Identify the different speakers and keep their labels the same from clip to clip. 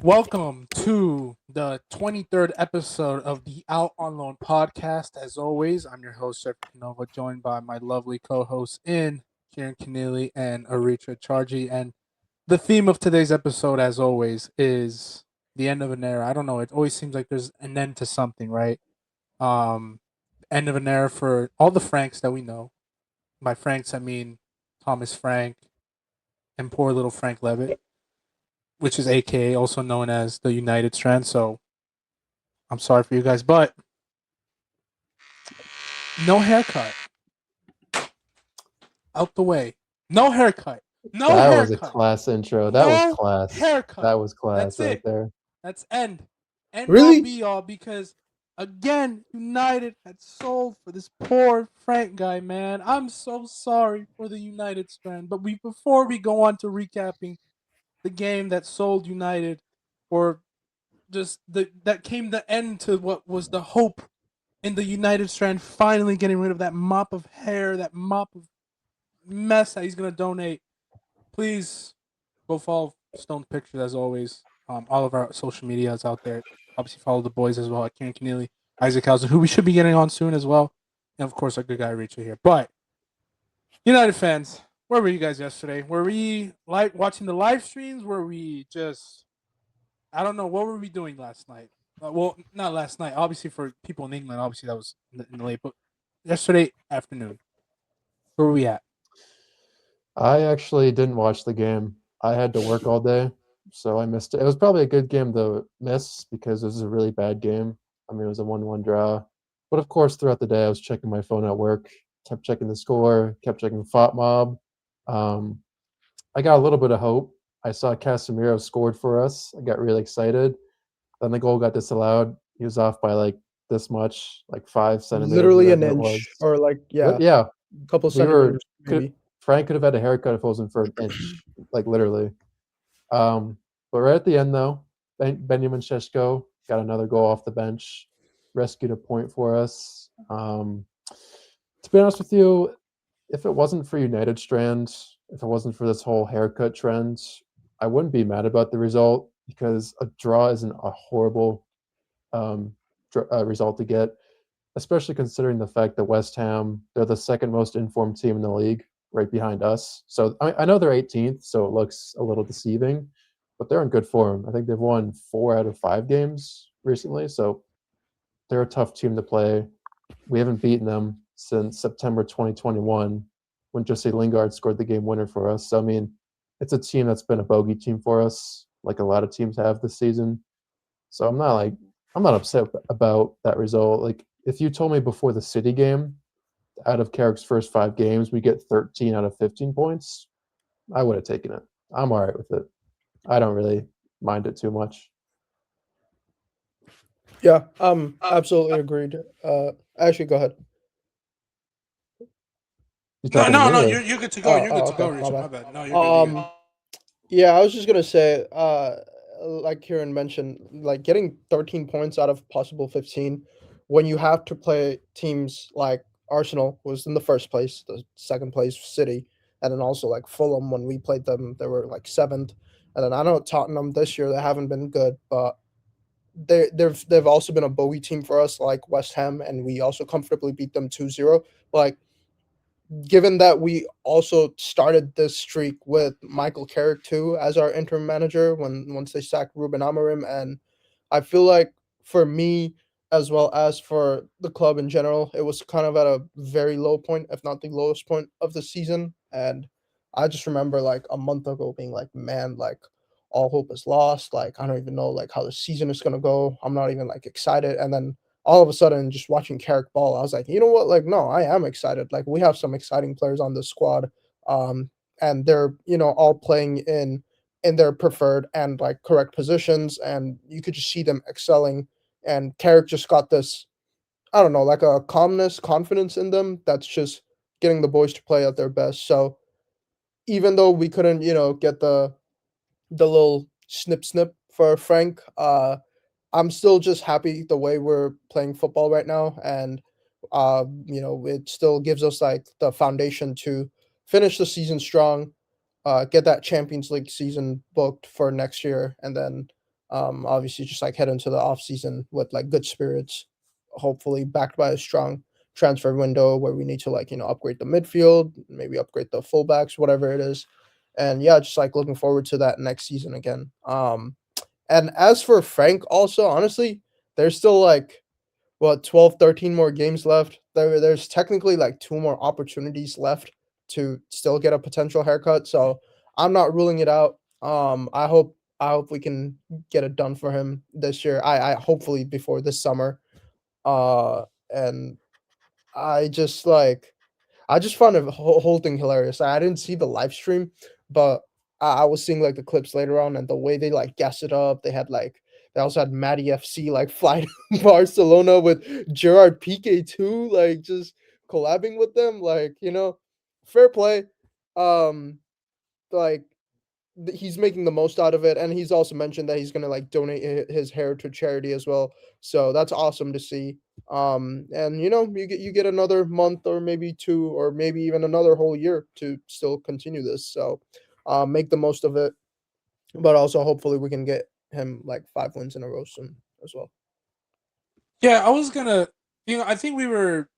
Speaker 1: Welcome to the 23rd episode of the Out on Loan podcast. As always, I'm your host, Sergio Canova, joined by my lovely co-hosts in Kieran Keneally and Aritra Chargi. And the theme of today's episode, as always, is the end of an era. I don't know. It always seems like there's an end to something, right? Um, End of an era for all the Franks that we know. By Franks, I mean Thomas Frank and poor little Frank Levitt, which is AKA also known as the United Strand. So I'm sorry for you guys, but no haircut. Out the way. No haircut. No
Speaker 2: That was a
Speaker 1: haircut.
Speaker 2: class intro. That was
Speaker 1: No
Speaker 2: class.
Speaker 1: haircut.
Speaker 2: That was class
Speaker 1: That's
Speaker 2: right
Speaker 1: it.
Speaker 2: there.
Speaker 1: That's end. End all
Speaker 3: Really?
Speaker 1: be all because again, United had sold for this poor Frank guy, man. I'm so sorry for the United Strand. But before we go on to recapping the game that sold United, or just that came the end to what was the hope in the United Strand finally getting rid of that mop of hair, that mop of mess that he's gonna donate. Please go follow Stone Pictures as always. All of our social media is out there. Obviously, follow the boys as well at Kieran Keneally, Isaac Hauser, who we should be getting on soon as well, and of course our good guy Richard here. But United fans, where were you guys yesterday? Were we like watching the live streams? Were we just I don't know what were we doing last night? Well, not last night. Obviously, for people in England, obviously that was in the late. But yesterday afternoon, where were we at?
Speaker 2: I actually didn't watch the game. I had to work all day, so I missed it. It was probably a good game to miss because it was a really bad game. I mean, it was a 1-1 draw. But of course, throughout the day, I was checking my phone at work, kept checking the score, kept checking Fought Mob. Um, I got a little bit of hope. I saw Casemiro scored for us. I got really excited. Then the goal got disallowed. He was off by like this much, like 5 centimeters,
Speaker 3: Literally an
Speaker 2: whatever it was.
Speaker 3: inch, or like
Speaker 2: Yeah,
Speaker 3: a couple
Speaker 2: we were
Speaker 3: centimeters
Speaker 2: could
Speaker 3: maybe.
Speaker 2: Frank could have had a haircut if it wasn't for an inch, like literally. But right at the end though, Benjamin Sheshko got another goal off the bench, rescued a point for us. To be honest with you, if it wasn't for United Strand, if it wasn't for this whole haircut trend, I wouldn't be mad about the result because a draw isn't a horrible um, result to get, especially considering the fact that West Ham, they're the second most informed team in the league, right behind us. So I know they're 18th, so it looks a little deceiving, but they're in good form. I think they've won 4 out of 5 games recently, so they're a tough team to play. We haven't beaten them since September 2021 when Jose Lingard scored the game winner for us. So, I mean, it's a team that's been a bogey team for us, like a lot of teams have this season. So I'm not upset about that result. Like if you told me before the City game, out of Carrick's first 5 games, we get 13 out of 15 points, I would have taken it. I'm all right with it. I don't really mind it too much.
Speaker 3: Yeah, absolutely agreed. Actually, go ahead.
Speaker 2: You
Speaker 1: No,
Speaker 2: talking to
Speaker 1: no,
Speaker 2: me
Speaker 1: no.
Speaker 2: or?
Speaker 1: You're good to go.
Speaker 3: Oh,
Speaker 1: You're good
Speaker 3: oh,
Speaker 1: to go,
Speaker 3: okay, my
Speaker 1: Richard. My
Speaker 3: bad.
Speaker 1: bad. No, you're good. You're good.
Speaker 3: Um, yeah, I was just gonna say, like Kieran mentioned, like getting 13 points out of possible 15, when you have to play teams like Arsenal was in the first place, the second place City, and then also like Fulham when we played them, they were like seventh, and then I know Tottenham this year they haven't been good, but they've also been a bogey team for us, like West Ham, and we also comfortably beat them 2-0. Like, given that we also started this streak with Michael Carrick too as our interim manager when once they sacked Ruben Amorim, and I feel like for me as well as for the club in general, it was kind of at a very low point, if not the lowest point of the season. And I just remember like a month ago being like, man, like all hope is lost. Like I don't even know like how the season is gonna go. I'm not even like excited. And then all of a sudden just watching Carrick ball, I was like, you know what? Like, no, I am excited. Like we have some exciting players on this squad. Um, and they're, all playing in their preferred and like correct positions, and you could just see them excelling. And Carrick just got this, I don't know, like a calmness, confidence in them that's just getting the boys to play at their best. So even though we couldn't, get the little snip for Frank, I'm still just happy the way we're playing football right now, and it still gives us like the foundation to finish the season strong, get that Champions League season booked for next year, and then Obviously, just like head into the off season with like good spirits, hopefully backed by a strong transfer window where we need to like upgrade the midfield, maybe upgrade the fullbacks, whatever it is. And yeah, just like looking forward to that next season again. And as for Frank, also honestly, there's still like what 12, 13 more games left. There's technically like two more opportunities left to still get a potential haircut. So I'm not ruling it out. I hope we can get it done for him this year. I hopefully before this summer. And I just like I just found the whole thing hilarious. I didn't see the live stream, but I was seeing like the clips later on, and the way they like gas it up. They also had Matty FC like fly to Barcelona with Gerard Piqué too, like just collabing with them. Like fair play. Um, like he's making the most out of it, and he's also mentioned that he's gonna like donate his hair to charity as well. So that's awesome to see. And you get another month or maybe two or maybe even another whole year to still continue this. So make the most of it, but also hopefully we can get him like 5 wins in a row soon as well.
Speaker 1: Yeah, I was gonna. I think we were,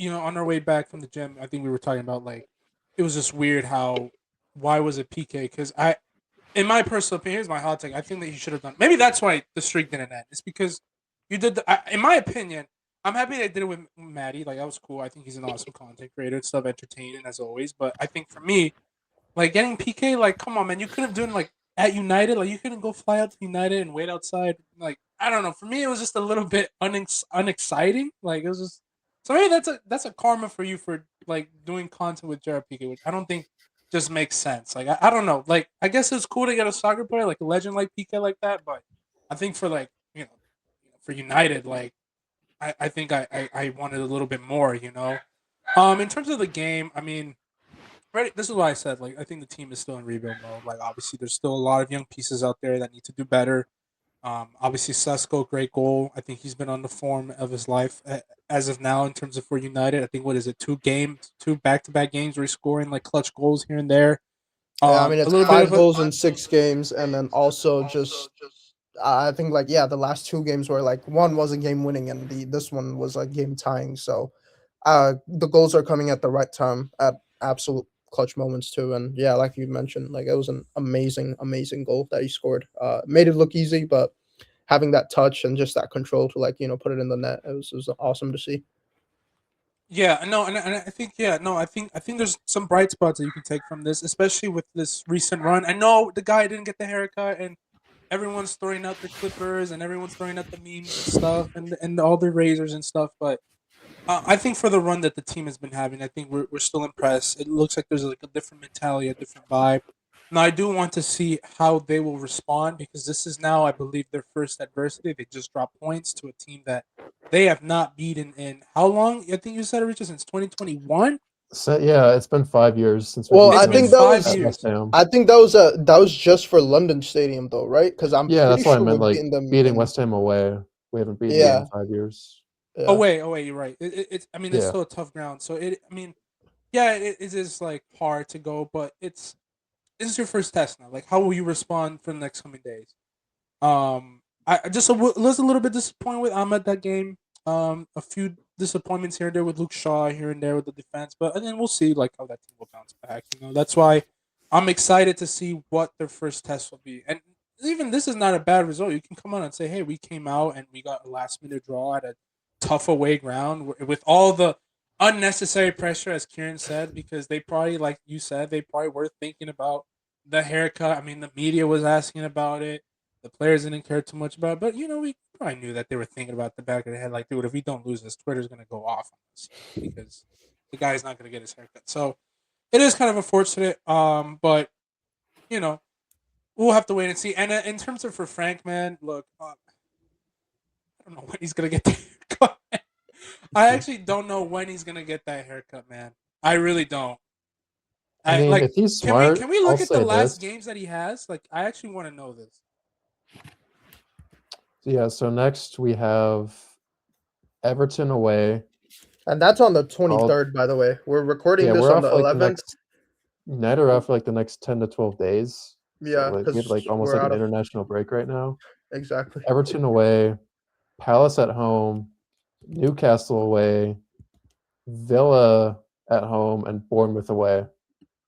Speaker 1: on our way back from the gym. I think we were talking about like, it was just weird how, why was it PK? Because in my personal opinion, here's my hot take. I think that he should have done. Maybe that's why the streak didn't end. It's because you did. In my opinion, I'm happy they did it with Maddie. Like that was cool. I think he's an awesome content creator and stuff, entertaining as always. But I think for me, like getting PK, like come on, man, you could have done like at United. Like you couldn't go fly out to United and wait outside. Like I don't know. For me, it was just a little bit unexciting. Like it was just. So maybe that's a karma for you for like doing content with Jared PK, which I don't think just makes sense. Like I don't know. Like I guess it's cool to get a soccer player like a legend like PK like that, but I think for like for United, like I think I wanted a little bit more. In terms of the game, I mean, right. This is why I said like I think the team is still in rebuild mode. Like obviously, there's still a lot of young pieces out there that need to do better. Obviously, Sesko, great goal. I think he's been on the form of his life as of now in terms of for United. I think what is it, two back-to-back games where he's scoring like clutch goals here and there.
Speaker 3: Yeah, I mean
Speaker 1: A
Speaker 3: it's
Speaker 1: little bit
Speaker 3: five
Speaker 1: of a
Speaker 3: goals in 6 games, and then also just I think like the last two games were like one was a game winning, and this one was a game tying. So the goals are coming at the right time at absolute clutch moments too. And yeah, like you mentioned, like it was an amazing goal that he scored. Made it look easy, but having that touch and just that control to like put it in the net, it was awesome to see.
Speaker 1: yeah. No, and I think no, I think there's some bright spots that you can take from this, especially with this recent run. I know the guy didn't get the haircut, and everyone's throwing out the clippers and everyone's throwing out the memes and stuff and all the razors and stuff, but I think for the run that the team has been having, I think we're still impressed. It looks like there's like a different mentality, a different vibe. Now, I do want to see how they will respond because this is now, I believe, their first adversity. They just dropped points to a team that they have not beaten in how long? I think you said, Richard, since 2021.
Speaker 2: So yeah, it's been 5 years since we
Speaker 3: Well,
Speaker 2: beat
Speaker 1: It's
Speaker 3: I
Speaker 1: been
Speaker 3: think
Speaker 2: them
Speaker 3: that
Speaker 1: five
Speaker 3: was
Speaker 2: at West
Speaker 1: years.
Speaker 2: Ham.
Speaker 3: I think that was just for London Stadium though, right? Because I'm
Speaker 2: Yeah,
Speaker 3: pretty
Speaker 2: that's why I
Speaker 3: sure
Speaker 2: meant
Speaker 3: we've
Speaker 2: like
Speaker 3: beaten them
Speaker 2: beating
Speaker 3: in
Speaker 2: West Ham away. We haven't beaten them
Speaker 3: yeah
Speaker 2: in 5 years.
Speaker 1: Oh
Speaker 3: yeah.
Speaker 1: wait, you're right. It's I mean, it's
Speaker 2: Yeah.
Speaker 1: still a tough ground. So I mean, yeah, it is like hard to go, but this is your first test now. Like, how will you respond for the next coming days? I just was a little bit disappointed with Ahmed that game. A few disappointments here and there with Luke Shaw here and there with the defense, but and then we'll see like how that team will bounce back. That's why I'm excited to see what their first test will be. And even this is not a bad result. You can come out and say, "Hey, we came out and we got a last minute draw at a tough away ground with all the unnecessary pressure," as Kieran said, because they probably, like you said, they probably were thinking about the haircut. I mean, the media was asking about it. The players didn't care too much about it, but we probably knew that they were thinking about the back of their head, like, dude, if we don't lose this, Twitter's gonna go off on us because the guy's not gonna get his haircut. So it is kind of unfortunate, but you know we'll have to wait and see. And in terms of for Frank, man, look, I don't know when he's gonna get the haircut. I actually don't know when he's gonna get that haircut, man. I really don't.
Speaker 2: I
Speaker 1: I
Speaker 2: mean,
Speaker 1: like.
Speaker 2: if he's
Speaker 1: Can we
Speaker 2: smart,
Speaker 1: can we
Speaker 2: I'll
Speaker 1: look at the
Speaker 2: say
Speaker 1: last
Speaker 2: this.
Speaker 1: games that he has? Like, I actually want to know this.
Speaker 2: Yeah, so next we have Everton away.
Speaker 3: And that's on the
Speaker 2: All
Speaker 3: 23rd, by the way. We're recording
Speaker 2: yeah,
Speaker 3: this
Speaker 2: we're
Speaker 3: on
Speaker 2: off
Speaker 3: the
Speaker 2: for like the
Speaker 3: 11th.
Speaker 2: next United are off for like the next 10 to 12 days. So
Speaker 3: Yeah,
Speaker 2: like we have
Speaker 3: because
Speaker 2: like almost
Speaker 3: we're
Speaker 2: like
Speaker 3: out
Speaker 2: an
Speaker 3: of
Speaker 2: international break right now.
Speaker 3: exactly.
Speaker 2: Everton away, Palace at home, Newcastle away, Villa at home, and Bournemouth away.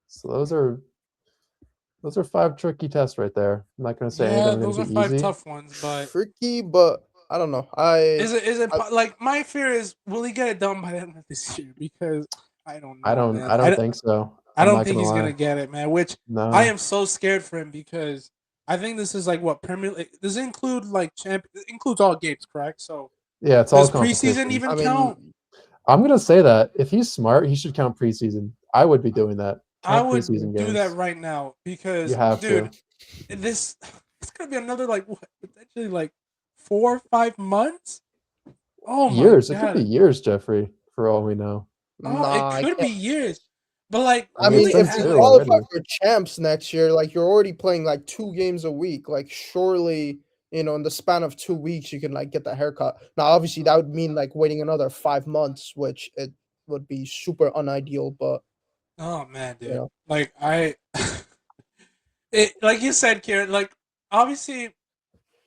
Speaker 2: So those are 5 tricky tests right there. I'm not going to say any of
Speaker 1: Yeah,
Speaker 2: them are going
Speaker 1: those
Speaker 2: to
Speaker 1: are
Speaker 2: be
Speaker 1: 5
Speaker 2: easy.
Speaker 1: tough ones, but
Speaker 3: Tricky, but I don't know. I
Speaker 1: like my fear is will he get it done by the end of this year? Because I don't
Speaker 2: I
Speaker 1: know,
Speaker 2: don't
Speaker 1: man.
Speaker 2: I don't think so.
Speaker 1: I
Speaker 2: I'm
Speaker 1: don't
Speaker 2: not
Speaker 1: think
Speaker 2: going to
Speaker 1: he's
Speaker 2: lie.
Speaker 1: gonna get it, man. Which I
Speaker 2: No.
Speaker 1: am so scared for him because I think this is like what Premier League. Does it include like champ? It includes all games, correct? So
Speaker 2: Yeah, it's all
Speaker 1: does preseason
Speaker 2: competition.
Speaker 1: even
Speaker 3: I
Speaker 1: count?
Speaker 3: mean,
Speaker 2: I'm going to say that if he's smart, he should count preseason. I would be doing that.
Speaker 1: I
Speaker 2: Count
Speaker 1: would
Speaker 2: preseason
Speaker 1: do that
Speaker 2: games.
Speaker 1: right now
Speaker 2: You
Speaker 1: because,
Speaker 2: have
Speaker 1: dude,
Speaker 2: to.
Speaker 1: this it's gonna be another like what potentially like 4 or 5 months. Oh my
Speaker 2: Years. It could be
Speaker 1: god!
Speaker 2: years, Jeffrey, for all we know.
Speaker 1: Oh, it
Speaker 3: nah, I
Speaker 1: could be
Speaker 3: can't.
Speaker 1: years, but like
Speaker 2: I
Speaker 3: I
Speaker 2: mean, it's
Speaker 3: mean,
Speaker 1: really,
Speaker 2: been
Speaker 3: if you
Speaker 2: 2
Speaker 3: qualify
Speaker 2: already.
Speaker 3: for champs next year, like you're already playing like 2 games a week. Like surely, in the span of 2 weeks, you can like get the haircut. Now, obviously, that would mean like waiting another 5 months, which it would be super unideal. But
Speaker 1: oh man,
Speaker 3: you
Speaker 1: dude,
Speaker 3: know,
Speaker 1: like it like you said, Kieran. Like obviously,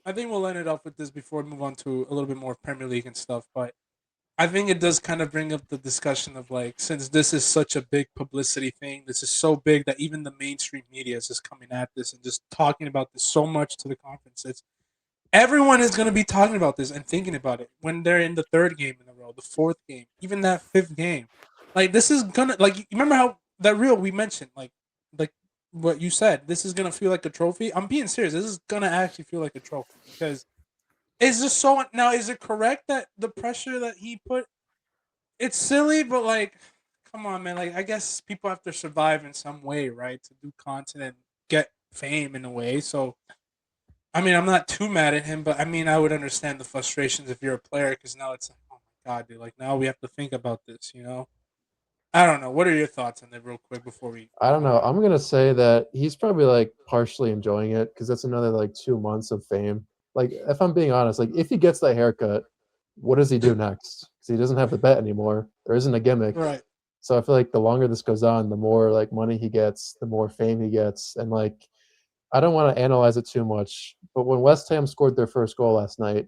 Speaker 1: I think we'll end it off with this before we move on to a little bit more Premier League and stuff. But I think it does kind of bring up the discussion of like, since this is such a big publicity thing, this is so big that even the mainstream media is just coming at this and just talking about this so much to the conferences. Everyone is going to be talking about this and thinking about it when they're in the third game in a row, the fourth game, even that fifth game. Like this is gonna like you remember how that reel we mentioned like what you said. This is gonna feel like a trophy. I'm being serious. This is gonna actually feel like a trophy because it's just so. Now, is it correct that the pressure that he put? It's silly, but like, come on, man. Like, I guess people have to survive in some way, right? To do content and get fame in a way. So I mean, I'm not too mad at him, but I mean, I would understand the frustrations if you're a player because now it's like, oh my god, dude, like now we have to think about this, you know? I don't know. What are your thoughts on that, real quick, before we
Speaker 2: I
Speaker 1: move
Speaker 2: don't know.
Speaker 1: on?
Speaker 2: I'm gonna say that he's probably like partially enjoying it because that's another like 2 months of fame. Like, if I'm being honest, like if he gets that haircut, what does he do next? Because he doesn't have the bet anymore. There isn't a gimmick.
Speaker 1: Right.
Speaker 2: So I feel like the longer this goes on, the more like money he gets, the more fame he gets, and like I don't want to analyze it too much, but when West Ham scored their first goal last night,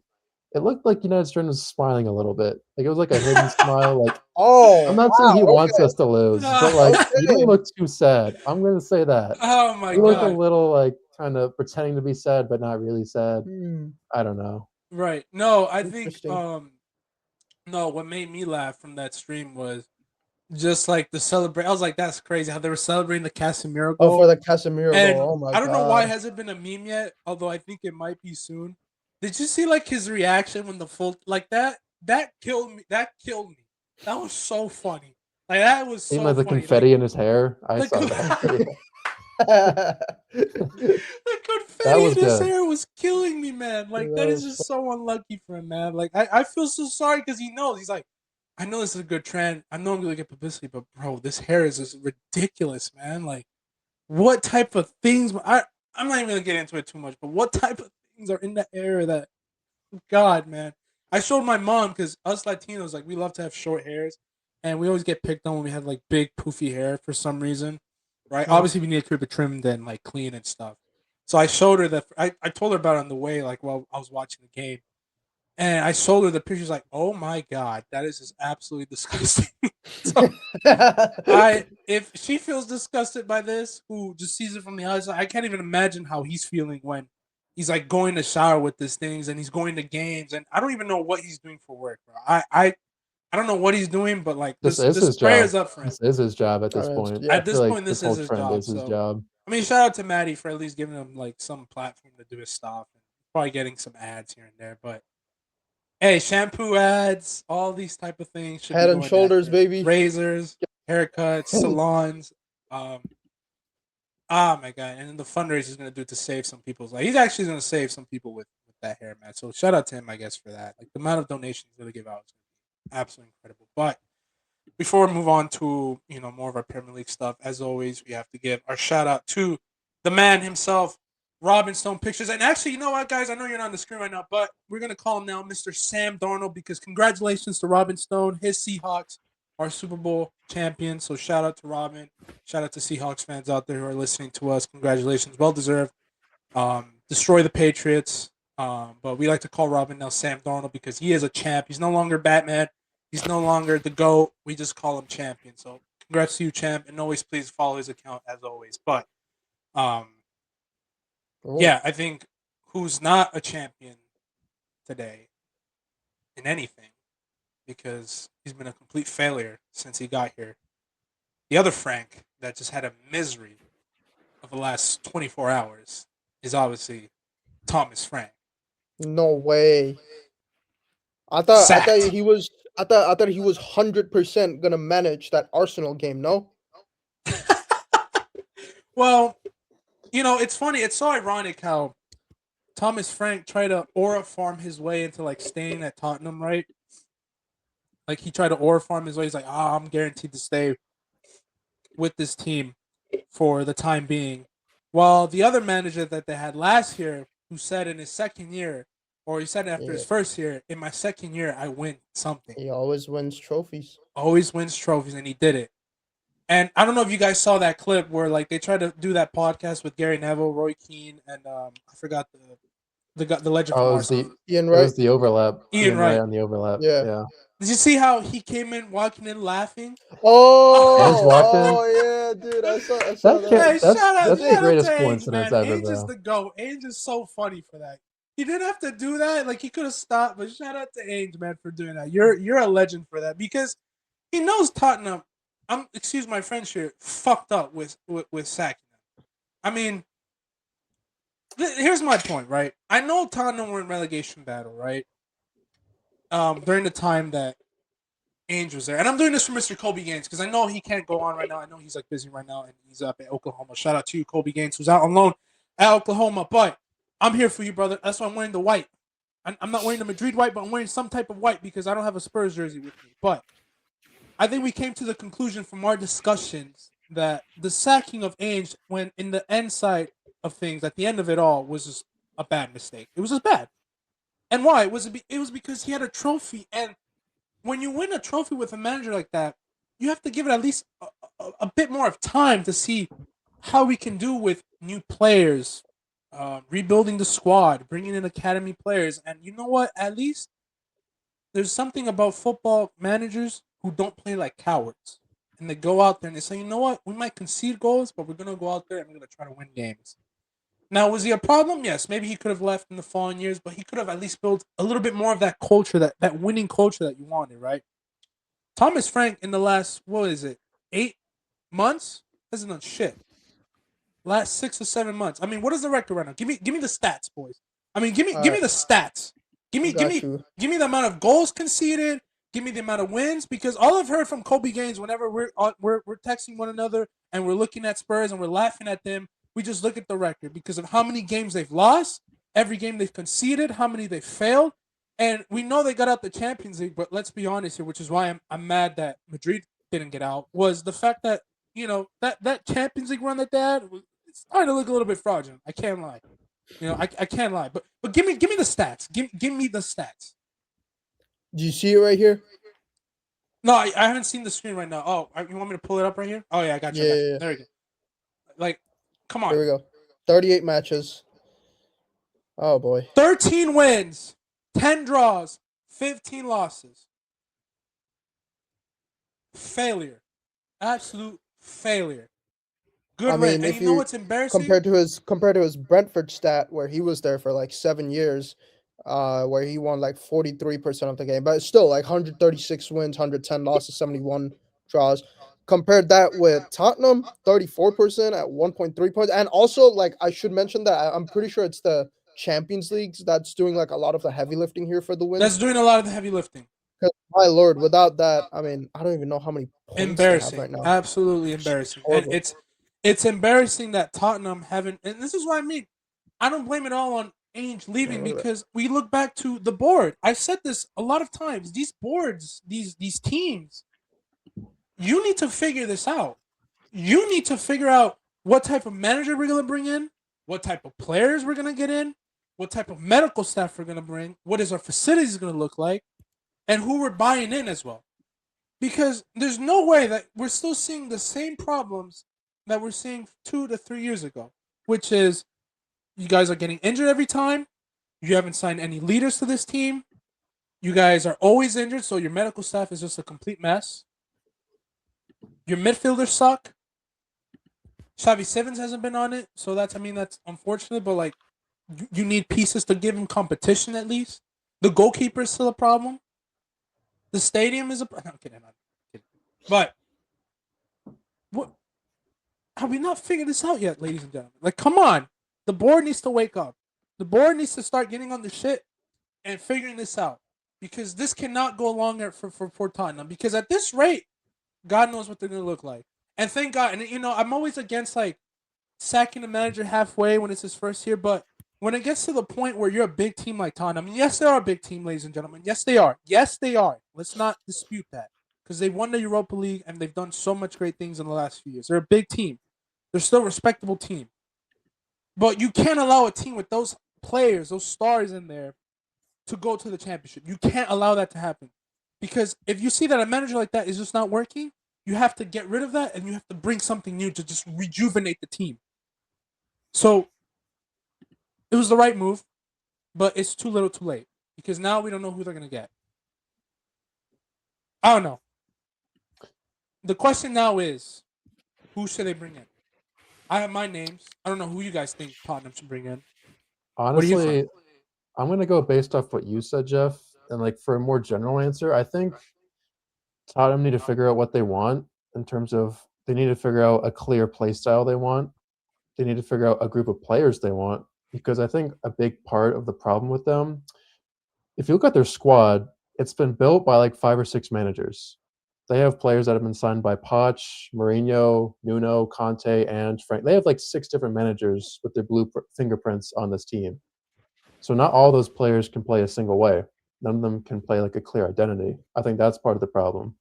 Speaker 2: it looked like United Strand was smiling a little bit. Like it was like a hidden smile. Like I'm
Speaker 3: oh
Speaker 2: not saying he
Speaker 3: wow,
Speaker 2: wants us to lose, but like he didn't
Speaker 3: okay.
Speaker 2: look too sad. I'm gonna say that.
Speaker 1: Oh my
Speaker 2: He looked a
Speaker 1: god.
Speaker 2: little like kind of pretending to be sad, but not really sad.
Speaker 3: Hmm,
Speaker 2: I don't know.
Speaker 1: Right. No, I think
Speaker 3: interesting.
Speaker 1: no, what made me laugh from that stream was just like the celebrate. I was like, that's crazy how they were celebrating the Casemiro
Speaker 3: Oh, for
Speaker 1: goal.
Speaker 3: the Casemiro
Speaker 1: And
Speaker 3: goal. Oh my
Speaker 1: I don't know why it
Speaker 3: god.
Speaker 1: hasn't been a meme yet, although I think it might be soon. Did you see like his reaction when the full like that? That killed me. That killed me. That was so funny. Like that was
Speaker 2: Seeing
Speaker 1: so
Speaker 2: like the
Speaker 1: funny. Like
Speaker 2: confetti in his hair, I
Speaker 1: the
Speaker 2: saw that too.
Speaker 1: the
Speaker 2: That
Speaker 1: confetti
Speaker 2: was
Speaker 1: in his
Speaker 2: good.
Speaker 1: hair was killing me, man. Like
Speaker 3: That
Speaker 1: that is
Speaker 3: was
Speaker 1: just so unlucky for him, man. Like I feel so sorry because he knows he's like, I know this is a good trend. I know I'm gonna get publicity, but bro, this hair is just ridiculous, man. Like what type of things I'm not even gonna get into it too much, but what type of things are in the air that God, man. I showed my mom because us Latinos, like we love to have short hairs and we always get picked on when we have like big poofy hair for some reason. Right?
Speaker 3: funny.
Speaker 1: Obviously we need to keep it trimmed and like clean and stuff. So I showed her that I told her about it on the way, like while I was watching the game. And I showed her the pictures like, oh my god, that is just absolutely disgusting. So I if she feels disgusted by this, who just sees it from the outside, I can't even imagine how he's feeling when he's like going to shower with these things and he's going to games and I don't even know what he's doing for work, bro. I don't know what he's doing, but like
Speaker 2: This
Speaker 1: this
Speaker 2: is his
Speaker 1: prayers
Speaker 2: job.
Speaker 1: up for him.
Speaker 2: This is his job at
Speaker 3: I
Speaker 2: this
Speaker 3: mean,
Speaker 2: point.
Speaker 3: yeah.
Speaker 2: I
Speaker 1: At
Speaker 2: feel
Speaker 1: this
Speaker 2: like
Speaker 1: point,
Speaker 2: this
Speaker 1: this is
Speaker 2: whole
Speaker 1: his
Speaker 2: trend
Speaker 1: job.
Speaker 2: is his
Speaker 1: So
Speaker 2: job.
Speaker 1: I mean, shout out to Maddie for at least giving him like some platform to do his stuff and probably getting some ads here and there. But hey, shampoo ads, all these type of things should be
Speaker 3: Head and
Speaker 1: going
Speaker 3: shoulders,
Speaker 1: after him.
Speaker 3: baby.
Speaker 1: Razors, haircuts, salons. Um, my god! And then the fundraiser he's gonna do to save some people's life. He's actually gonna save some people with that hair, man. So shout out to him, I guess, for that. Like the amount of donations he's gonna give out is gonna be absolutely incredible. But before we move on to more of our Premier League stuff, as always, we have to give our shout out to the man himself, Robin Stone Pictures. And actually, you know what, guys? I know you're not on the screen right now, but we're gonna call him now Mr. Sam Darnold because congratulations to Robin Stone. His Seahawks are Super Bowl champion. So shout out to Robin. Shout out to Seahawks fans out there who are listening to us. Congratulations, well deserved. Destroy the Patriots. But we like to call Robin now Sam Darnold because he is a champ. He's no longer Batman. He's no longer the GOAT. We just call him champion. So congrats to you, champ, and always please follow his account as always. But um,
Speaker 3: Oh,
Speaker 1: yeah, I think who's not a champion today in anything because he's been a complete failure since he got here. The other Frank that just had a misery of the last 24 hours is obviously Thomas Frank.
Speaker 3: no way. I thought
Speaker 1: Sacked.
Speaker 3: he was 100% gonna manage that Arsenal game. No,
Speaker 1: Well, it's funny. It's so ironic how Thomas Frank tried to aura farm his way into like staying at Tottenham, right? Like he tried to aura farm his way. He's like, I'm guaranteed to stay with this team for the time being. While the other manager that they had last year, who said in his second year, or he said after
Speaker 3: yeah,
Speaker 1: his first year, in my second year, I win something.
Speaker 3: he always wins trophies.
Speaker 1: Always wins trophies, and he did it. And I don't know if you guys saw that clip where like they tried to do that podcast with Gary Neville, Roy Keane, and I forgot the legend from
Speaker 2: Oh,
Speaker 1: Arsenal,
Speaker 3: Ian
Speaker 2: it
Speaker 3: Wright.
Speaker 2: was the overlap.
Speaker 1: Ian Wright.
Speaker 2: on the overlap.
Speaker 3: Yeah.
Speaker 2: Yeah.
Speaker 1: Did you see how he came in walking in laughing?
Speaker 2: Ainge walked in.
Speaker 3: Oh yeah, dude. I saw
Speaker 2: That
Speaker 3: that.
Speaker 1: Hey,
Speaker 2: can't, that's
Speaker 1: shout out
Speaker 2: that's the
Speaker 1: to
Speaker 2: greatest
Speaker 1: Ainge,
Speaker 2: coincidence
Speaker 1: man.
Speaker 2: ever,
Speaker 1: Ainge is
Speaker 2: bro.
Speaker 1: the GOAT. Ainge is so funny for that. He didn't have to do that. Like he could have stopped, but shout out to Ainge, man, for doing that. You're a legend for that because he knows Tottenham. Excuse my French here. Fucked up with sacking him. I mean, here's my point, right? I know Tottenham were in relegation battle, right? During the time that Ainge was there, and I'm doing this for Mr. Kobe Gaines because I know he can't go on right now. I know he's like busy right now, and he's up at Oklahoma. Shout out to you, Kobe Gaines, who's out on loan at Oklahoma. But I'm here for you, brother. That's why I'm wearing the white. I'm not wearing the Madrid white, but I'm wearing some type of white because I don't have a Spurs jersey with me. But I think we came to the conclusion from our discussions that the sacking of Ainge, when in the end side of things, at the end of it all, was just a bad mistake. It was just bad. And why? It was because he had a trophy, and when you win a trophy with a manager like that, you have to give it at least a bit more of time to see how we can do with new players, rebuilding the squad, bringing in academy players. And you know what? At least there's something about football managers who don't play like cowards. And they go out there and they say, you know what? We might concede goals, but we're going to go out there and we're going to try to win games. Now, was he a problem? Yes. Maybe he could have left in the following years, but he could have at least built a little bit more of that culture, that winning culture that you wanted, right? Thomas Frank in the last, 8 months? Hasn't done shit. Last 6 or 7 months. I mean, what is the record right now? Give me the stats, boys. I mean, give me the stats. Give me
Speaker 3: Got you.
Speaker 1: the amount of goals conceded. Give me the amount of wins, because all I've heard from Kobe Gaines, whenever we're texting one another and we're looking at Spurs and we're laughing at them, we just look at the record because of how many games they've lost, every game they've conceded, how many they failed, and we know they got out the Champions League. But let's be honest here, which is why I'm mad that Madrid didn't get out, was the fact that that Champions League run that they had was starting to look a little bit fraudulent. I can't lie. I can't lie. But give me the stats. Give me the stats.
Speaker 3: Do you see it right here?
Speaker 1: No, I haven't seen the screen right now. Oh, you want me to pull it up right here? Oh yeah, I got you.
Speaker 3: Yeah.
Speaker 1: There we go. Like, come
Speaker 3: Here we
Speaker 1: on.
Speaker 3: go. 38 matches. Oh boy.
Speaker 1: 13 wins, 10 draws, 15 losses. Failure. Absolute failure. Good
Speaker 3: I
Speaker 1: run.
Speaker 3: mean,
Speaker 1: And
Speaker 3: if
Speaker 1: you know
Speaker 3: you
Speaker 1: what's embarrassing?
Speaker 3: compared to his Brentford stat where he was there for like 7 years, where he won like 43% of the game, but still like 136 wins, 110 losses, 71 draws. Compared that with Tottenham, 34% at 1.3 points, and also like I should mention that I'm pretty sure it's the Champions Leagues that's doing like a lot of the heavy lifting here for the
Speaker 1: That's
Speaker 3: wins.
Speaker 1: doing a lot of the heavy lifting.
Speaker 3: 'Cause, my lord, without that, I mean, I don't even know how many points they have
Speaker 1: Embarrassing.
Speaker 3: right now.
Speaker 1: Absolutely embarrassing. And
Speaker 3: Horrible.
Speaker 1: it's embarrassing that Tottenham haven't, and this is what I mean. I don't blame it all on Ainge leaving,
Speaker 3: look at that.
Speaker 1: because we look back to the board. I've said this a lot of times. These boards, these teams, you need to figure this out. You need to figure out what type of manager we're going to bring in, what type of players we're going to get in, what type of medical staff we're going to bring, what is our facilities going to look like, and who we're buying in as well. Because there's no way that we're still seeing the same problems that we're seeing 2 to 3 years ago, which is you guys are getting injured every time. You haven't signed any leaders to this team. You guys are always injured, so your medical staff is just a complete mess. Your midfielders suck. Xavi Sivens hasn't been on it, so that's unfortunate. But like, you need pieces to give him competition at least. The goalkeeper is still a problem. The stadium is a. No, I'm kidding. I'm kidding. But what? Have we not figured this out yet, ladies and gentlemen? Like, come on. The board needs to wake up. The board needs to start getting on the shit and figuring this out. Because this cannot go longer for Tottenham. Because at this rate, God knows what they're going to look like. And thank God. And, I'm always against, like, sacking the manager halfway when it's his first year. But when it gets to the point where you're a big team like Tottenham, yes, they are a big team, ladies and gentlemen. Yes, they are. Yes, they are. Let's not dispute that. Because they've won the Europa League and they've done so much great things in the last few years. They're a big team. They're still a respectable team. But you can't allow a team with those players, those stars in there, to go to the championship. You can't allow that to happen. Because if you see that a manager like that is just not working, you have to get rid of that and you have to bring something new to just rejuvenate the team. So it was the right move, but it's too little too late. Because now we don't know who they're going to get. I don't know. The question now is, who should they bring in? I have my names. I don't know who you guys think Tottenham should bring in. What do you think?
Speaker 2: Honestly, I'm gonna go based off what you said, Jeff. And like for a more general answer, I think Tottenham need to figure out what they want in terms of they need to figure out a clear play style they want. They need to figure out a group of players they want because I think a big part of the problem with them, if you look at their squad, it's been built by like 5 or 6 managers. They have players that have been signed by Poch, Mourinho, Nuno, Conte, and Frank. They have like 6 different managers with their blue fingerprints on this team. So not all those players can play a single way. None of them can play like a clear identity. I think that's part of the problem.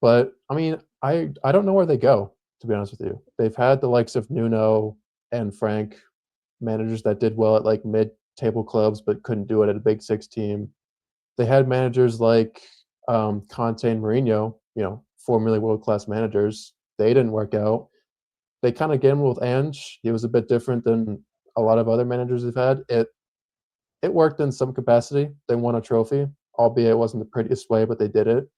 Speaker 2: But I mean, I don't know where they go, to be honest with you. They've had the likes of Nuno and Frank, managers that did well at like mid-table clubs but couldn't do it at a big six team. They had managers like Conte and Mourinho, formerly world-class managers. They didn't work out. They kind of gambled with Ange. He was a bit different than a lot of other managers they've had. It worked in some capacity. They won a trophy, albeit it wasn't the prettiest way, but they did it.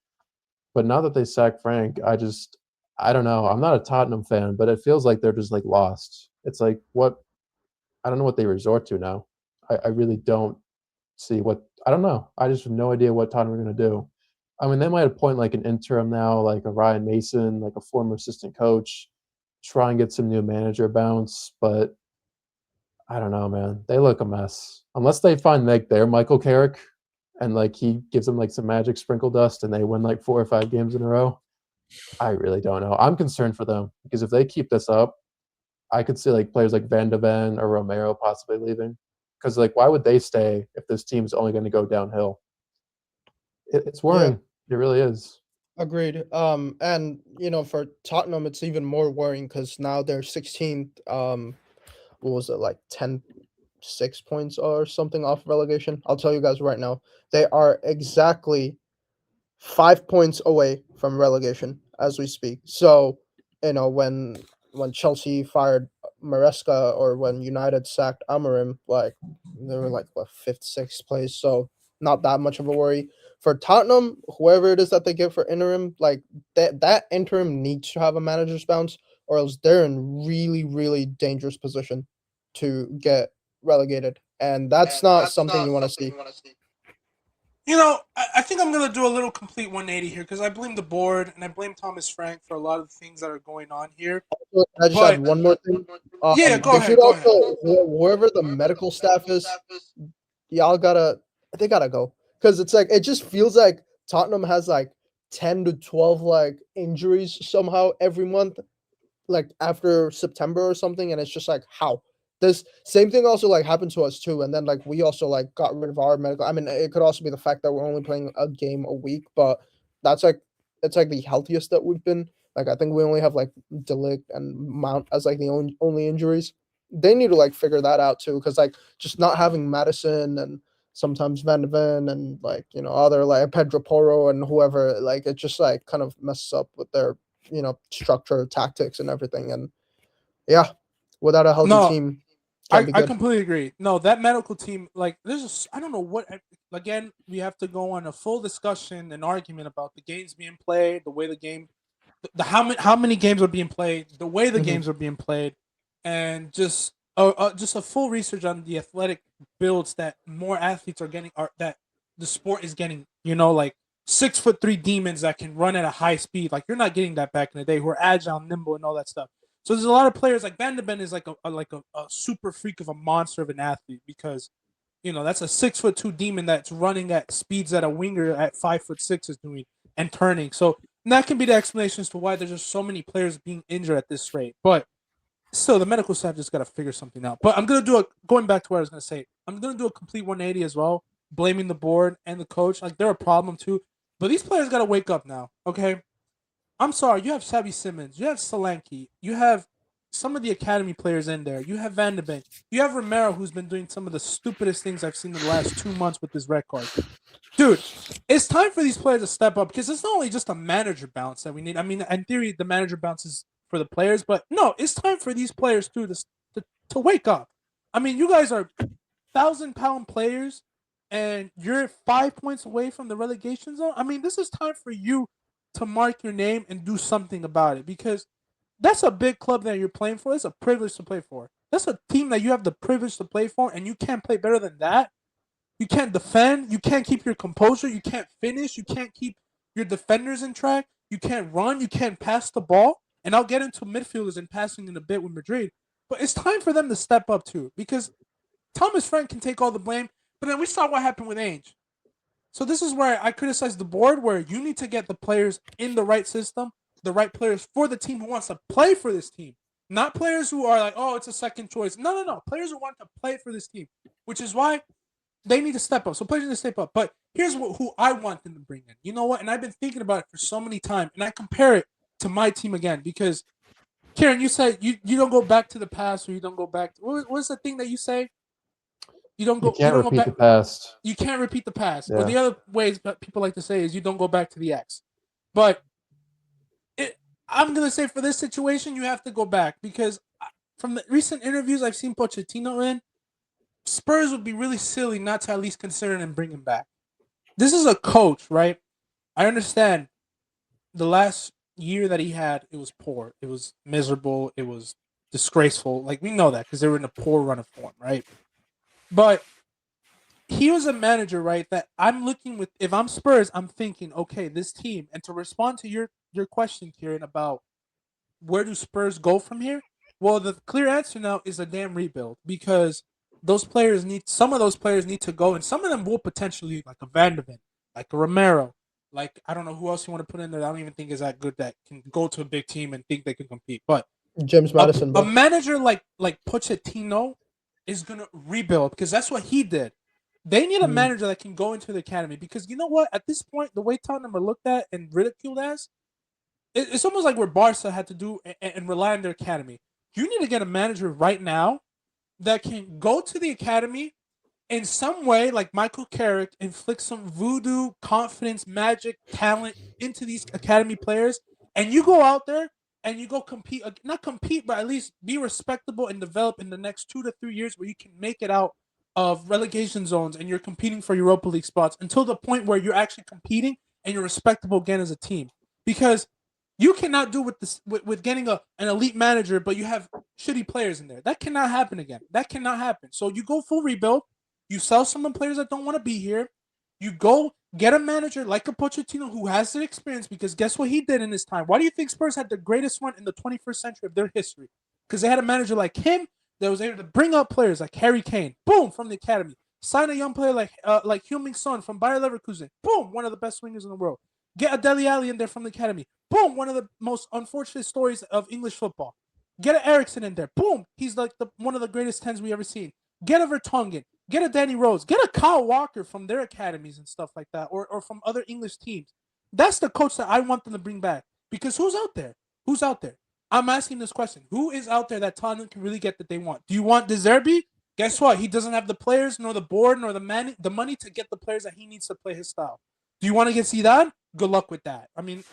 Speaker 2: But now that they sacked Frank, I don't know. I'm not a Tottenham fan, but it feels like they're just like lost. It's like what I don't know what they resort to now. I really don't see what I don't know. I just have no idea what Tottenham are going to do. I mean, they might appoint like an interim now, like a Ryan Mason, like a former assistant coach, try and get some new manager bounce, but I don't know, man. They look a mess. Unless they find like their Michael Carrick and like he gives them like some magic sprinkle dust and they win like 4 or 5 games in a row. I really don't know. I'm concerned for them because if they keep this up, I could see like players like Van de Ven or Romero possibly leaving. Because like, why would they stay if this team's only going to go downhill? It's
Speaker 3: Yeah,
Speaker 2: worrying. It really is.
Speaker 3: agreed. And for Tottenham, it's even more worrying because now they're 16th. What was it, like 6 points or something off relegation? I'll tell you guys right now, they are exactly 5 points away from relegation as we speak. So, when Chelsea fired Maresca or when United sacked Amarim, like they were like what fifth, sixth place. So not that much of a worry. For Tottenham, whoever it is that they get for interim, like that interim needs to have a manager's bounce, or else they're in really, really dangerous position to get relegated. And that's not something you want to see.
Speaker 1: I think I'm gonna do a little complete 180 here because I blame the board and I blame Thomas Frank for a lot of the things that are going on here.
Speaker 3: I just add
Speaker 1: But
Speaker 3: one more thing.
Speaker 1: yeah, go
Speaker 3: They should
Speaker 1: ahead, go ahead.
Speaker 3: also whoever the medical staff is, y'all gotta they gotta go because it's like it just feels like Tottenham has like 10 to 12 like injuries somehow every month, like after September or something, and it's just like how this same thing also like happened to us too, and then like we also like got rid of our medical. I mean, it could also be the fact that we're only playing a game a week, but that's like it's like the healthiest that we've been. Like I think we only have like Delict and Mount as like the only injuries. They need to like figure that out too, because like just not having Madison and sometimes Van de Ven and like other like Pedro Porro and whoever. Like it just like kind of messes up with their structure, tactics, and everything. And yeah, without a healthy
Speaker 1: No,
Speaker 3: team, can't
Speaker 1: I,
Speaker 3: be
Speaker 1: I
Speaker 3: good.
Speaker 1: completely agree. No, that medical team, like, I don't know what. Again, we have to go on a full discussion and argument about the games being played, the way the game, the how many games are being played, the way the
Speaker 3: Hmm.
Speaker 1: games are being played, and just a full research on the athletic builds that more athletes are getting, are that the sport is getting. Like 6'3" demons that can run at a high speed. Like you're not getting that back in the day. Who are agile, nimble, and all that stuff. So there's a lot of players like Van de Ven is like a super freak of a monster of an athlete because that's a 6'2" demon that's running at speeds that a winger at 5'6" is doing and turning. So that can be the explanation as to why there's just so many players being injured at this rate. But still, the medical staff just got to figure something out. But I'm gonna going back to what I was gonna say. I'm gonna do a complete 180 as well, blaming the board and the coach. Like they're a problem too. But these players got to wake up now. Okay, I'm sorry, you have Xavi Simmons, you have Solanke, you have some of the academy players in there. You have Van de Beek, you have Romero, who's been doing some of the stupidest things I've seen in the last 2 months with his red card. Dude, it's time for these players to step up because it's not only just a manager bounce that we need. I mean, in theory, the manager bounces for the players, but no, it's time for these players too to wake up. I mean, you guys are 1,000-pound players, and you're 5 points away from the relegation zone. I mean, this is time for you to mark your name and do something about it because that's a big club that you're playing for. It's a privilege to play for. That's a team that you have the privilege to play for, and you can't play better than that. You can't defend. You can't keep your composure. You can't finish. You can't keep your defenders in track. You can't run. You can't pass the ball. And I'll get into midfielders and passing in a bit with Madrid. But it's time for them to step up too because Thomas Frank can take all the blame. But then we saw what happened with Ainge. So this is where I criticize the board, where you need to get the players in the right system, the right players for the team who wants to play for this team, not players who are like, oh, it's a second choice. No, no, no. Players who want to play for this team, which is why they need to step up. So players need to step up. But here's who I want them to bring in. You know what? And I've been thinking about it for so many times, and I compare it to my team again because Kieran, you said you don't go back to the past, or you don't go back. What's the thing that you say?
Speaker 2: You
Speaker 1: You
Speaker 2: can't
Speaker 1: don't go
Speaker 2: repeat
Speaker 1: back.
Speaker 2: the past.
Speaker 1: You can't repeat the past. Or
Speaker 2: Yeah.
Speaker 1: the other ways that people like to say is you don't go back to the X. But I'm gonna say for this situation, you have to go back because from the recent interviews I've seen Pochettino in, Spurs would be really silly not to at least consider and bring him back. This is a coach, right? I understand the last year that he had, it was poor. It was miserable. It was disgraceful. Like we know that because they were in a poor run of form, right? But he was a manager, right? That I'm looking with. If I'm Spurs, I'm thinking, okay, this team. And to respond to your question, Kieran, about where do Spurs go from here? Well, the clear answer now is a damn rebuild because some of those players need to go, and some of them will potentially, like a Van de Ven, like a Romero, like I don't know who else you want to put in there. I don't even think is that good that can go to a big team and think they can compete. But
Speaker 3: James Madison,
Speaker 1: a
Speaker 3: bro.
Speaker 1: manager like Pochettino is gonna rebuild because that's what he did. They need a
Speaker 3: Mhm.
Speaker 1: manager that can go into the academy because you know what? At this point, the way Tottenham are looked at and ridiculed as, it's almost like where Barca had to do and rely on their academy. You need to get a manager right now that can go to the academy in some way, like Michael Carrick, inflict some voodoo, confidence, magic, talent into these academy players, and you go out there and you go compete, not compete, but at least be respectable and develop in the next 2 to 3 years where you can make it out of relegation zones and you're competing for Europa League spots until the point where you're actually competing and you're respectable again as a team. Because you cannot do with this with getting an elite manager, but you have shitty players in there. That cannot happen again. That cannot happen. So you go full rebuild. You sell some of the players that don't want to be here. You go get a manager like a Pochettino who has the experience because guess what he did in his time? Why do you think Spurs had the greatest run in the 21st century of their history? Because they had a manager like him that was able to bring up players like Harry Kane, boom, from the academy. Sign a young player like Heung-min Son from Bayer Leverkusen, boom, one of the best wingers in the world. Get a Dele Alli in there from the academy, boom, one of the most unfortunate stories of English football. Get an Ericsson in there, boom, he's like one of the greatest tens we ever seen. Get a Vertonghen, get a Danny Rose, get a Kyle Walker from their academies and stuff like that, or from other English teams. That's the coach that I want them to bring back. Because who's out there? Who's out there? I'm asking this question. Who is out there that Tottenham can really get that they want? Do you want De Zerbi? Guess what? He doesn't have the players, nor the board, nor the money to get the players that he needs to play his style. Do you want to get Zidane? Good luck with that. I mean,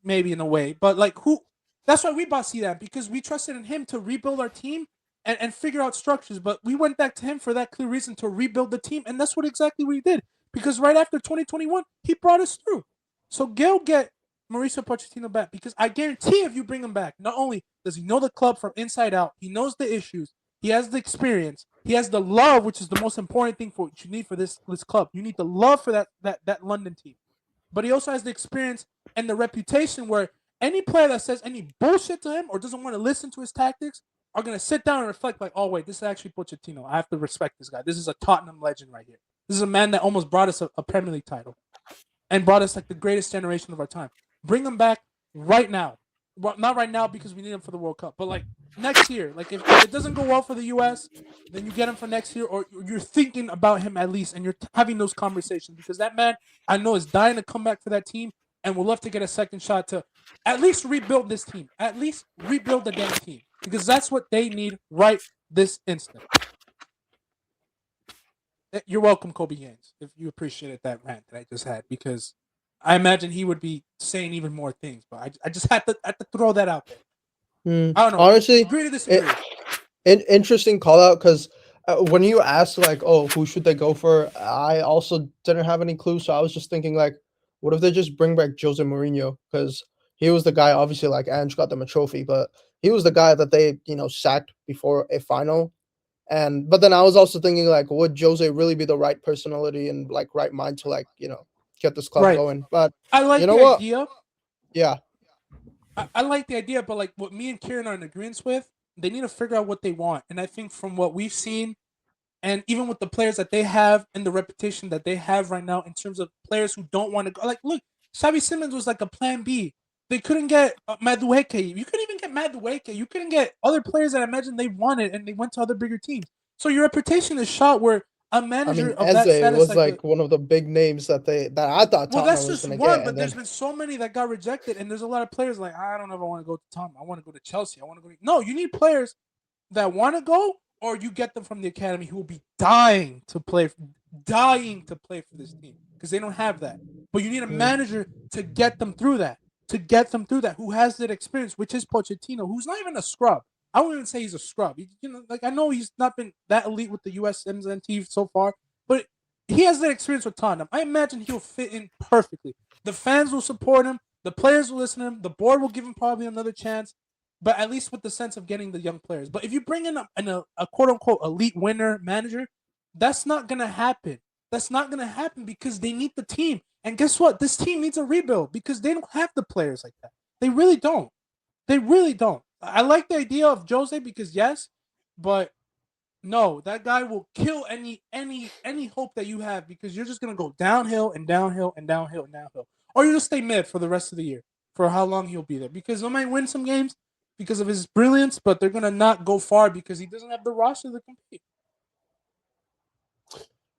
Speaker 1: maybe in a way, but like who? That's why we bought Zidane because we trusted in him to rebuild our team and figure out structures. But we went back to him for that clear reason to rebuild the team, and that's what exactly we did. Because right after 2021, he brought us through. So Gil get Mauricio Pochettino back because I guarantee if you bring him back, not only does he know the club from inside out, he knows the issues, he has the experience, he has the love, which is the most important thing for what you need for this club. You need the love for that London team, but he also has the experience and the reputation where any player that says any bullshit to him or doesn't want to listen to his tactics are going to sit down and reflect like, oh wait, this is actually Pochettino. I have to respect this guy. This is a Tottenham legend right here. This is a man that almost brought us a Premier League title and brought us like the greatest generation of our time. Bring him back right now. Well, not right now because we need him for the World Cup, but like next year. Like if it doesn't go well for the U.S., then you get him for next year, or you're thinking about him at least, and you're having those conversations because that man I know is dying to come back for that team, and would love to get a second shot to at least rebuild this team, at least rebuild the damn team because that's what they need right this instant. You're welcome, Kobe Gaines, if you appreciated that rant that I just had, because I imagine he would be saying even more things, but I just had to throw that out there. I don't know.
Speaker 3: Honestly,
Speaker 1: Agree to disagree.
Speaker 3: interesting call out because when you asked like, oh, who should they go for? I also didn't have any clue, so I was just thinking like, what if they just bring back Jose Mourinho because he was the guy. Obviously, like Ange got them a trophy, but he was the guy that they sacked before a final. And but then I was also thinking like, would Jose really be the right personality and like right mind to like get this club
Speaker 1: Right.
Speaker 3: going? But
Speaker 1: I
Speaker 3: you
Speaker 1: like
Speaker 3: know
Speaker 1: the
Speaker 3: what?
Speaker 1: idea.
Speaker 3: Yeah,
Speaker 1: I like the idea, but like what me and Kieran are in agreement with, they need to figure out what they want. And I think from what we've seen, and even with the players that they have and the reputation that they have right now in terms of players who don't want to go, like look, Xavi Simmons was like a plan B. They couldn't get Madueke. You couldn't even get Madueke. You couldn't get other players that I imagine they wanted, and they went to other bigger teams. So your reputation is shot where a
Speaker 3: I
Speaker 1: manager
Speaker 3: mean
Speaker 1: of that
Speaker 3: Eze
Speaker 1: status,
Speaker 3: was
Speaker 1: like the
Speaker 3: like one of the big names that I thought
Speaker 1: well,
Speaker 3: Tottenham
Speaker 1: that's
Speaker 3: was
Speaker 1: just
Speaker 3: gonna
Speaker 1: one,
Speaker 3: get,
Speaker 1: but
Speaker 3: and
Speaker 1: there's
Speaker 3: then
Speaker 1: been so many that got rejected, and there's a lot of players like I don't ever want to go to Tottenham. I want to go to Chelsea. I want to go. No, you need players that want to go, or you get them from the academy who will be dying to play for this team because they don't have that. But you need a
Speaker 3: mm,
Speaker 1: manager to get them through that, who has that experience, which is Pochettino, who's not even a scrub. I wouldn't even say he's a scrub. Like I know he's not been that elite with the U.S. team so far, but he has that experience with Tottenham. I imagine he'll fit in perfectly. The fans will support him. The players will listen to him. The board will give him probably another chance, but at least with the sense of getting the young players. But if you bring in a quote unquote elite winner manager, that's not gonna happen. That's not gonna happen because they need the team. And guess what? This team needs a rebuild because they don't have the players like that. They really don't. They really don't. I like the idea of Jose because yes, but no, that guy will kill any hope that you have because you're just gonna go downhill and downhill and downhill and downhill, or you just stay mid for the rest of the year for how long he'll be there because they might win some games because of his brilliance, but they're gonna not go far because he doesn't have the roster to compete.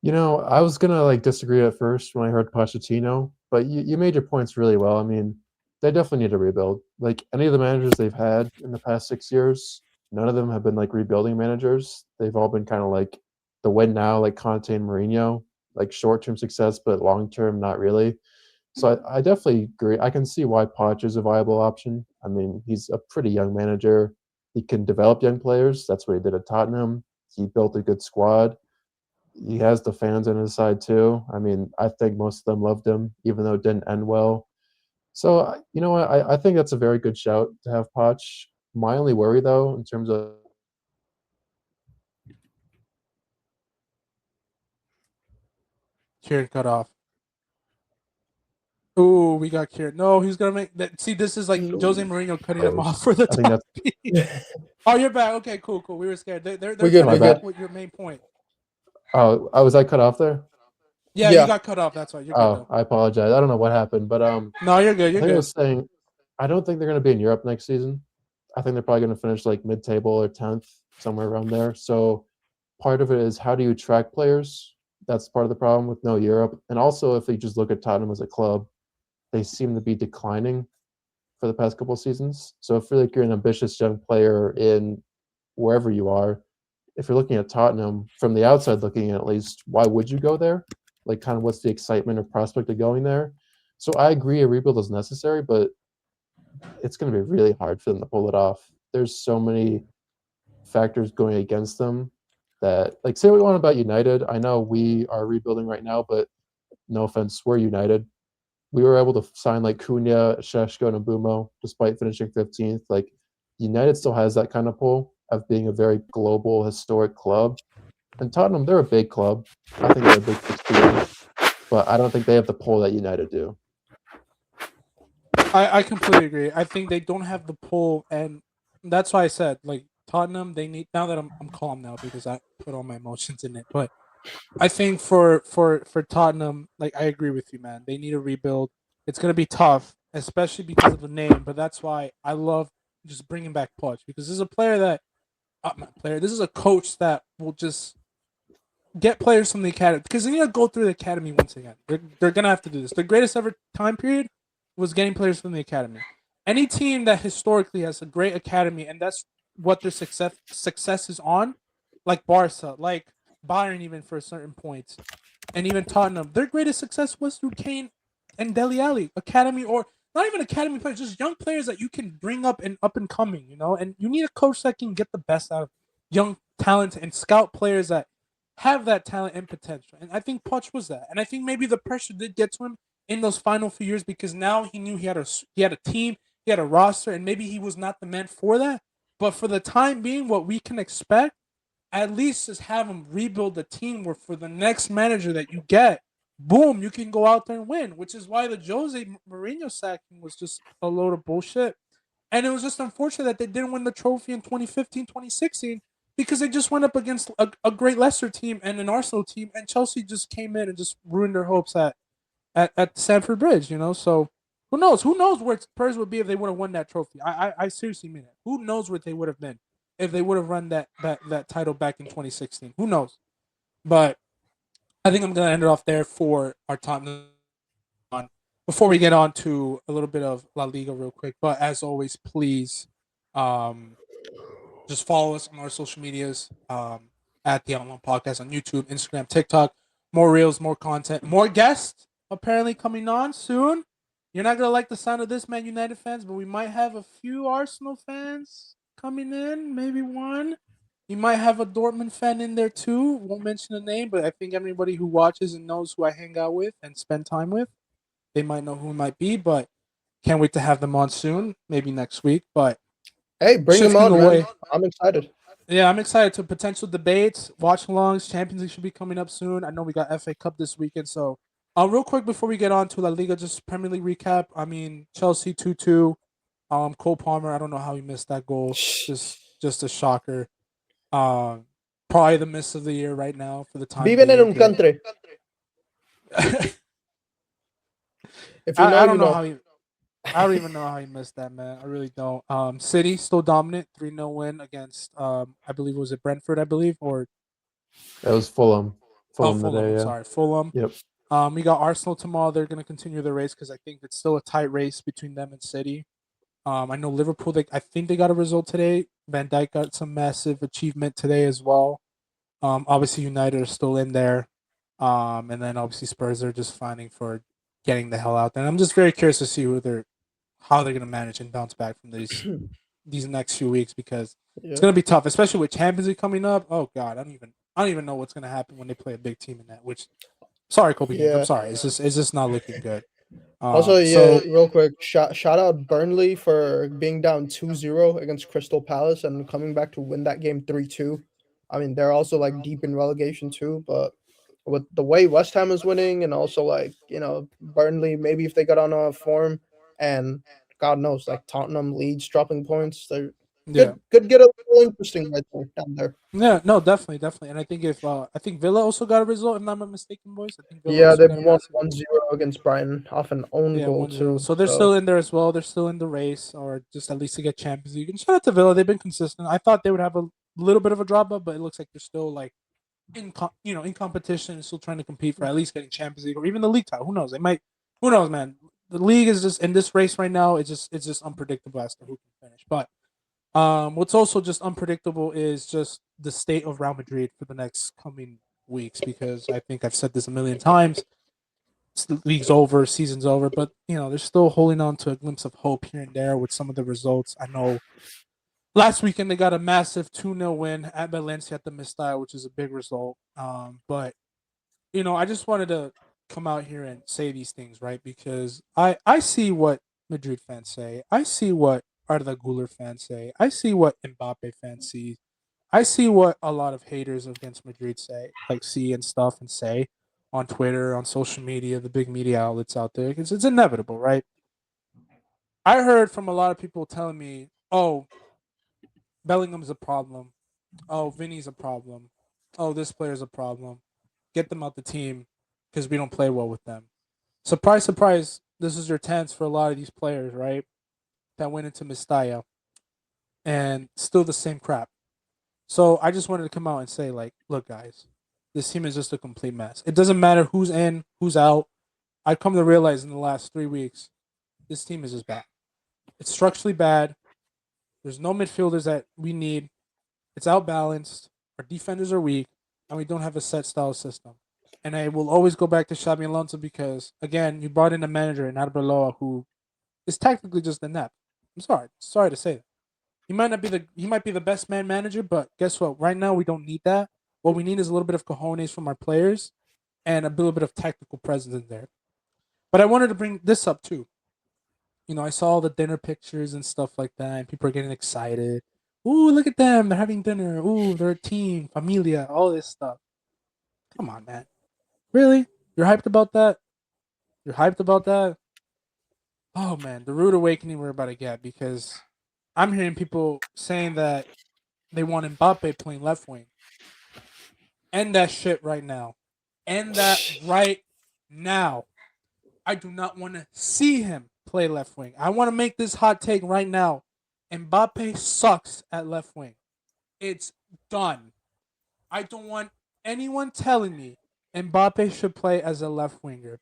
Speaker 2: I was gonna like disagree at first when I heard Pochettino, but you made your points really well. I mean, they definitely need to rebuild. Like any of the managers they've had in the past 6 years, none of them have been like rebuilding managers. They've all been kind of like the win now, like Conte and Mourinho, like short term success, but long term not really. So I definitely agree. I can see why Poch is a viable option. I mean, he's a pretty young manager. He can develop young players. That's what he did at Tottenham. He built a good squad. He has the fans on his side too. I mean, I think most of them loved him, even though it didn't end well. So you know what? I think that's a very good shout to have Poch. My only worry though, in terms of
Speaker 1: Kieran cut off. Ooh, we got Kieran. No, he's gonna make that. See, this is like Jose
Speaker 3: no.
Speaker 1: Mourinho cutting him off
Speaker 2: post,
Speaker 1: for the
Speaker 2: I think
Speaker 1: time
Speaker 2: that's
Speaker 1: being. Oh, you're back. Okay, cool, cool. We were scared. They're
Speaker 3: We're good.
Speaker 1: cutting
Speaker 2: my
Speaker 3: We're
Speaker 1: you
Speaker 2: bad.
Speaker 1: off
Speaker 3: good.
Speaker 1: with your main point.
Speaker 2: Oh, was I cut off there?
Speaker 1: Yeah, you
Speaker 3: Yeah.
Speaker 1: got cut off. That's why you're good
Speaker 2: Oh,
Speaker 1: though.
Speaker 2: I apologize. I don't know what happened, but
Speaker 1: No, you're good.
Speaker 2: I
Speaker 1: You're
Speaker 2: think I
Speaker 1: good.
Speaker 2: was saying I don't think they're going to be in Europe next season. I think they're probably going to finish like mid-table or 10th, somewhere around there. So part of it is how do you track players? That's part of the problem with no Europe. And also, if you just look at Tottenham as a club, they seem to be declining for the past couple of seasons. So if like you're an ambitious young player in wherever you are, if you're looking at Tottenham from the outside looking in at least, why would you go there? Like, kind of what's the excitement or prospect of going there? So I agree a rebuild is necessary, but it's going to be really hard for them to pull it off. There's so many factors going against them that, like, say what we want about United. I know we are rebuilding right now, but no offense, we're United. We were able to sign like Cunha, Sheshko, and Mbumo despite finishing 15th. Like, United still has that kind of pull of being a very global, historic club. And Tottenham, they're a big club. I think they're a big fish to win, but I don't think they have the pull that United do.
Speaker 1: I completely agree. I think they don't have the pull, and that's why I said like Tottenham. They need now that I'm calm now because I put all my emotions in it. But I think for Tottenham, like I agree with you, man. They need a rebuild. It's gonna be tough, especially because of the name. But that's why I love just bringing back Poch because this is a player that not player. This is a coach that will just get players from the academy because they need to go through the academy once again. They're gonna have to do this. The greatest ever time period was getting players from the academy. Any team that historically has a great academy and that's what their success is on, like Barca, like Bayern, even for certain points, and even Tottenham, their greatest success was through Kane and Dele Alli, academy or not even academy players, just young players that you can bring up and coming, you know. And you need a coach that can get the best out of young talent and scout players that have that talent and potential. And I think Poch was that. And I think maybe the pressure did get to him in those final few years because now he knew he had a team, he had a roster, and maybe he was not the man for that. But for the time being, what we can expect, at least just have him rebuild the team where for the next manager that you get, boom, you can go out there and win. Which is why the Jose Mourinho sacking was just a load of bullshit. And it was just unfortunate that they didn't win the trophy in 2015, 2016 because they just went up against a great Leicester team and an Arsenal team, and Chelsea just came in and just ruined their hopes at Stamford Bridge, you know? So who knows? Who knows where Spurs would be if they would have won that trophy? I seriously mean it. Who knows where they would have been if they would have run that title back in 2016? Who knows? But I think I'm going to end it off there for our time on before we get on to a little bit of La Liga real quick. But as always, please um, just follow us on our social medias at the Outlaw Podcast on YouTube, Instagram, TikTok. More reels, more content, more guests apparently coming on soon. You're not gonna like the sound of this, Man United fans, but we might have a few Arsenal fans coming in, maybe one. You might have a Dortmund fan in there too. Won't mention the name, but I think everybody who watches and knows who I hang out with and spend time with, they might know who it might be. But can't wait to have them on soon, maybe next week. But
Speaker 3: Hey, bring him
Speaker 1: shifting
Speaker 3: on, man.
Speaker 1: away,
Speaker 3: I'm excited.
Speaker 1: yeah, I'm excited to potential debates, watch alongs. Champions League should be coming up soon. I know we got FA Cup this weekend. So, real quick before we get on to La Liga, just Premier League recap. I mean, Chelsea 2-2. Cole Palmer, I don't know how he missed that goal. Just a shocker. Um, Probably the miss of the year right now for the time
Speaker 3: Viven in
Speaker 1: being.
Speaker 3: un country. If you know,
Speaker 1: I
Speaker 3: you
Speaker 1: don't know
Speaker 3: know.
Speaker 1: how he. I don't even know how he missed that, man. I really don't. City still dominant, 3-0 win against I believe was it Brentford, I believe, or
Speaker 2: That was Fulham. Fulham
Speaker 1: Fulham.
Speaker 2: today,
Speaker 1: I'm
Speaker 2: yeah.
Speaker 1: sorry, Fulham.
Speaker 2: Yep.
Speaker 1: We got Arsenal tomorrow. They're going to continue the race because I think it's still a tight race between them and City. I know Liverpool. I think they got a result today. Van Dijk got some massive achievement today as well. Obviously United are still in there. And then obviously Spurs are just fighting for getting the hell out there. And I'm just very curious to see how they're going to manage and bounce back from these next few weeks because it's
Speaker 3: Yeah.
Speaker 1: going to be tough, especially with Champions League coming up. Oh God, I don't even know what's going to happen when they play a big team in that. Which, sorry, Kobe Games, I'm
Speaker 3: Yeah.
Speaker 1: sorry, it's just not looking good.
Speaker 3: Also,
Speaker 1: So
Speaker 3: real quick, shout out Burnley for being down 2-0 against Crystal Palace and coming back to win that game 3-2. I mean, they're also like deep in relegation too, but with the way West Ham is winning and also like, Burnley, maybe if they got on a form and God knows, like Tottenham Leeds dropping points, they're
Speaker 1: yeah,
Speaker 3: could get a little interesting right there down there.
Speaker 1: yeah, no, definitely, and I think if I think Villa also got a result, if I'm not mistaken, boys. I think Villa
Speaker 3: Yeah,
Speaker 1: also
Speaker 3: they
Speaker 1: got a
Speaker 3: won
Speaker 1: massive
Speaker 3: 1-0 against Brighton off an own
Speaker 1: yeah,
Speaker 3: goal
Speaker 1: 1-0.
Speaker 3: too.
Speaker 1: So they're
Speaker 3: So
Speaker 1: still in there as well. They're still in the race, or just at least to get Champions League. And shout out to Villa; they've been consistent. I thought they would have a little bit of a drop up, but it looks like they're still like in competition and still trying to compete for at least getting Champions League or even the league title. Who knows? They might. Who knows, man? The league is just in this race right now. It's just unpredictable as to who can finish. But what's also just unpredictable is just the state of Real Madrid for the next coming weeks because I think I've said this a million times. The league's over, season's over, but they're still holding on to a glimpse of hope here and there with some of the results. I know last weekend they got a massive 2-0 win at Valencia at the Mestalla, which is a big result. But I just wanted to come out here and say these things, right? Because I see what Madrid fans say. I see what Arda Guler fans say. I see what Mbappe fans see. I see what a lot of haters against Madrid say, like see and stuff and say on Twitter, on social media, the big media outlets out there. Because it's inevitable, right? I heard from a lot of people telling me, "Oh, Bellingham's a problem. Oh, Vinny's a problem. Oh, this player's a problem. Get them out the team because we don't play well with them." Surprise, surprise. This is your chance for a lot of these players, right? That went into Mestalla and still the same crap. So I just wanted to come out and say, like, look, guys, this team is just a complete mess. It doesn't matter who's in, who's out. I've come to realize in the last 3 weeks, this team is just bad. It's structurally bad. There's no midfielders that we need. It's outbalanced. Our defenders are weak, and we don't have a set style system. And I will always go back to Xabi Alonso because, again, you brought in a manager in Arbeloa who is technically just inept. I'm sorry to say that. He might be the best man manager, but guess what? Right now we don't need that. What we need is a little bit of cojones from our players and a little bit of tactical presence in there. But I wanted to bring this up too. I saw all the dinner pictures and stuff like that, and people are getting excited. Ooh, look at them! They're having dinner. Ooh, they're a team, familia, all this stuff. Come on, man. Really? You're hyped about that? You're hyped about that? Oh man, the rude awakening we're about to get because I'm hearing people saying that they want Mbappe playing left wing. End that shit right now. End that right now. I do not want to see him play left wing. I want to make this hot take right now. Mbappe sucks at left wing. It's done. I don't want anyone telling me Mbappe should play as a left winger.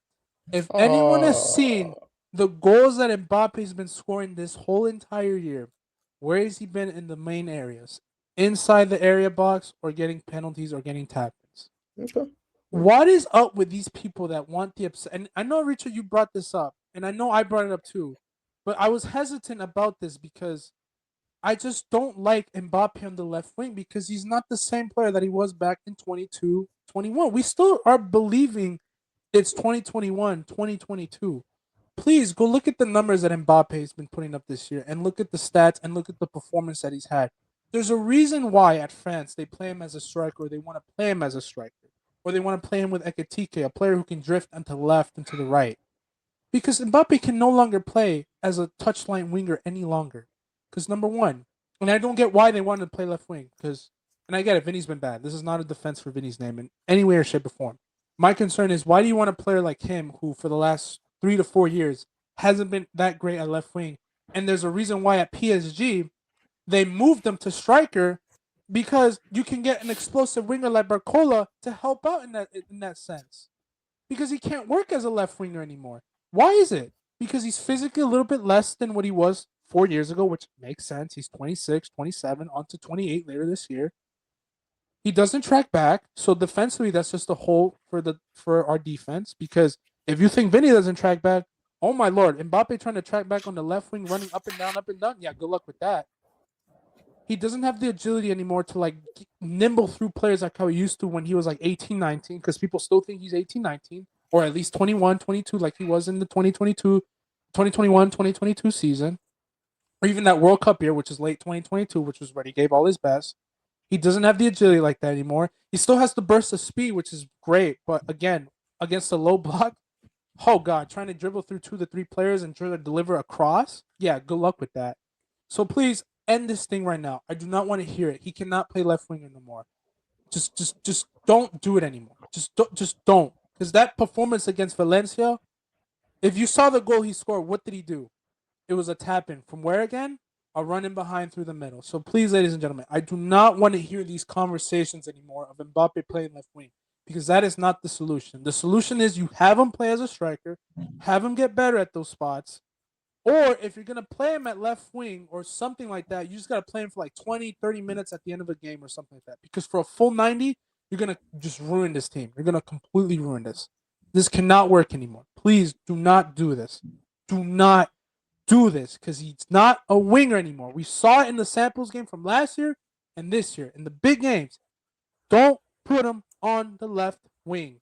Speaker 1: If anyone has
Speaker 3: Uh,
Speaker 1: seen the goals that Mbappe's been scoring this whole entire year, where has he been in the main areas? Inside the area box or getting penalties or getting tap-ins?
Speaker 3: okay.
Speaker 1: What is up with these people that want the upset? And I know, Richard, you brought this up, and I know I brought it up too, but I was hesitant about this because I just don't like Mbappe on the left wing because he's not the same player that he was back in 22, 21. We still are believing it's 2021, 2022. Please go look at the numbers that Mbappe has been putting up this year and look at the stats and look at the performance that he's had. There's a reason why at France they play him as a striker or they want to play him as a striker or they want to play him with Ekatike, a player who can drift onto the left and to the right. Because Mbappe can no longer play as a touchline winger any longer. Because number one, and I don't get why they wanted to play left wing. Because, and I get it, Vinny's been bad. This is not a defense for Vinny's name in any way or shape or form. My concern is why do you want a player like him who for the last 3 to 4 years hasn't been that great at left wing? And there's a reason why at PSG they moved him to striker because you can get an explosive winger like Barcola to help out in that sense because he can't work as a left winger anymore. Why is it? Because he's physically a little bit less than what he was 4 years ago, which makes sense. He's 26, 27, on to 28 later this year. He doesn't track back, so defensively that's just a hole for our defense. Because if you think Vinny doesn't track back, oh my lord, Mbappe trying to track back on the left wing, running up and down, up and down. Yeah, good luck with that. He doesn't have the agility anymore to like nimble through players like how he used to when he was like 18, 19, because people still think he's 18, 19, or at least 21, 22, like he was in the 2022, 2021, 2022 season, or even that World Cup year, which is late 2022, which was where he gave all his best. He doesn't have the agility like that anymore. He still has the burst of speed, which is great, but again, against a low block, oh god, trying to dribble through 2 to 3 players and try to deliver a cross, yeah, good luck with that. So please end this thing right now. I do not want to hear it. He cannot play left winger no more. Just don't do it anymore. Just don't. Because that performance against Valencia, if you saw the goal he scored, what did he do? It was a tap in from where again? A run in behind through the middle. So please, ladies and gentlemen, I do not want to hear these conversations anymore of Mbappe playing left wing because that is not the solution. The solution is you have him play as a striker, have him get better at those spots, Or if you're going to play him at left wing or something like that, you just got to play him for like 20, 30 minutes at the end of a game or something like that. Because for a full 90, you're going to just ruin this team. You're going to completely ruin this. This cannot work anymore. Please do not do this. Do not do this because he's not a winger anymore. We saw it in the samples game from last year and this year in the big games. Don't put him on the left wing.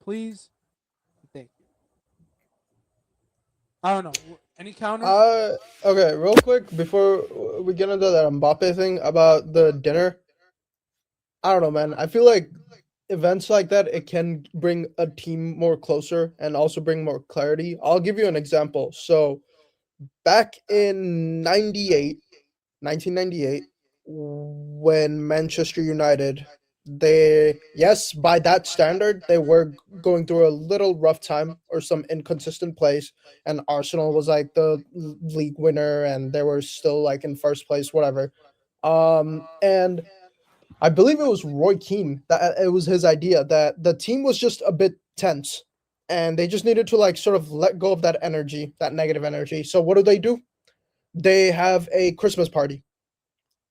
Speaker 1: Please. Thank you. I don't know. Any counters?
Speaker 3: Okay, real quick before we get into that Mbappe thing about the dinner. I don't know, man. I feel like events like that it can bring a team more closer and also bring more clarity. I'll give you an example. So back in 1998, when Manchester United, they, yes, by that standard, they were going through a little rough time or some inconsistent plays, and Arsenal was like the league winner, and they were still like in first place, whatever. And I believe it was Roy Keane that it was his idea that the team was just a bit tense, and they just needed to like sort of let go of that energy, that negative energy. So what do? They have a Christmas party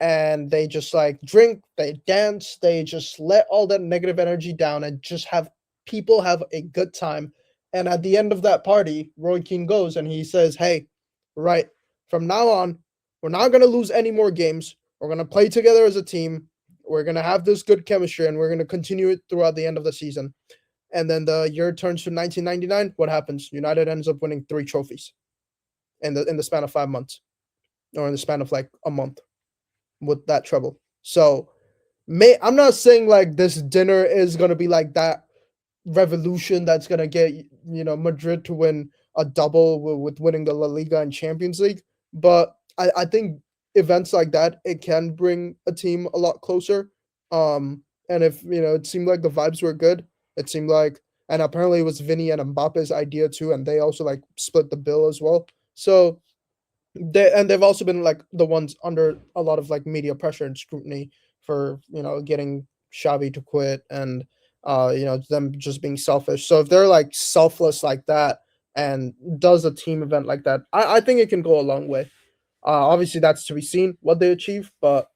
Speaker 3: and they just like drink, they dance, they just let all that negative energy down and just have people have a good time. And at the end of that party, Roy Keane goes and he says, "Hey, right, from now on, we're not going to lose any more games. We're going to play together as a team. We're going to have this good chemistry and we're going to continue it throughout the end of the season." And then the year turns to 1999. What happens? United ends up winning 3 trophies in the span of 5 months, or in the span of like a month with that treble. So I'm not saying like this dinner is gonna be like that revolution that's gonna get Madrid to win a double with winning the La Liga and Champions League, but I think events like that it can bring a team a lot closer. And if it seemed like the vibes were good, it seemed like, and apparently it was Vinny and Mbappe's idea too, and they also like split the bill as well. So they've also been like the ones under a lot of like media pressure and scrutiny for getting Xavi to quit and them just being selfish. So if they're like selfless like that and does a team event like that, I think it can go a long way. Obviously that's to be seen what they achieve, but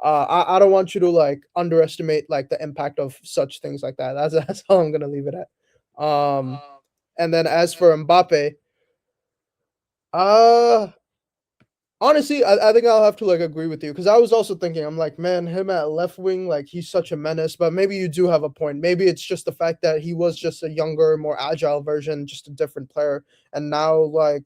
Speaker 3: I don't want you to like underestimate like the impact of such things like that. That's how I'm gonna leave it at. And then as for Mbappe, uh honestly, I think I'll have to like agree with you because I was also thinking, I'm like, man, him at left wing, like he's such a menace. But maybe you do have a point. Maybe it's just the fact that he was just a younger, more agile version, just a different player. And now, like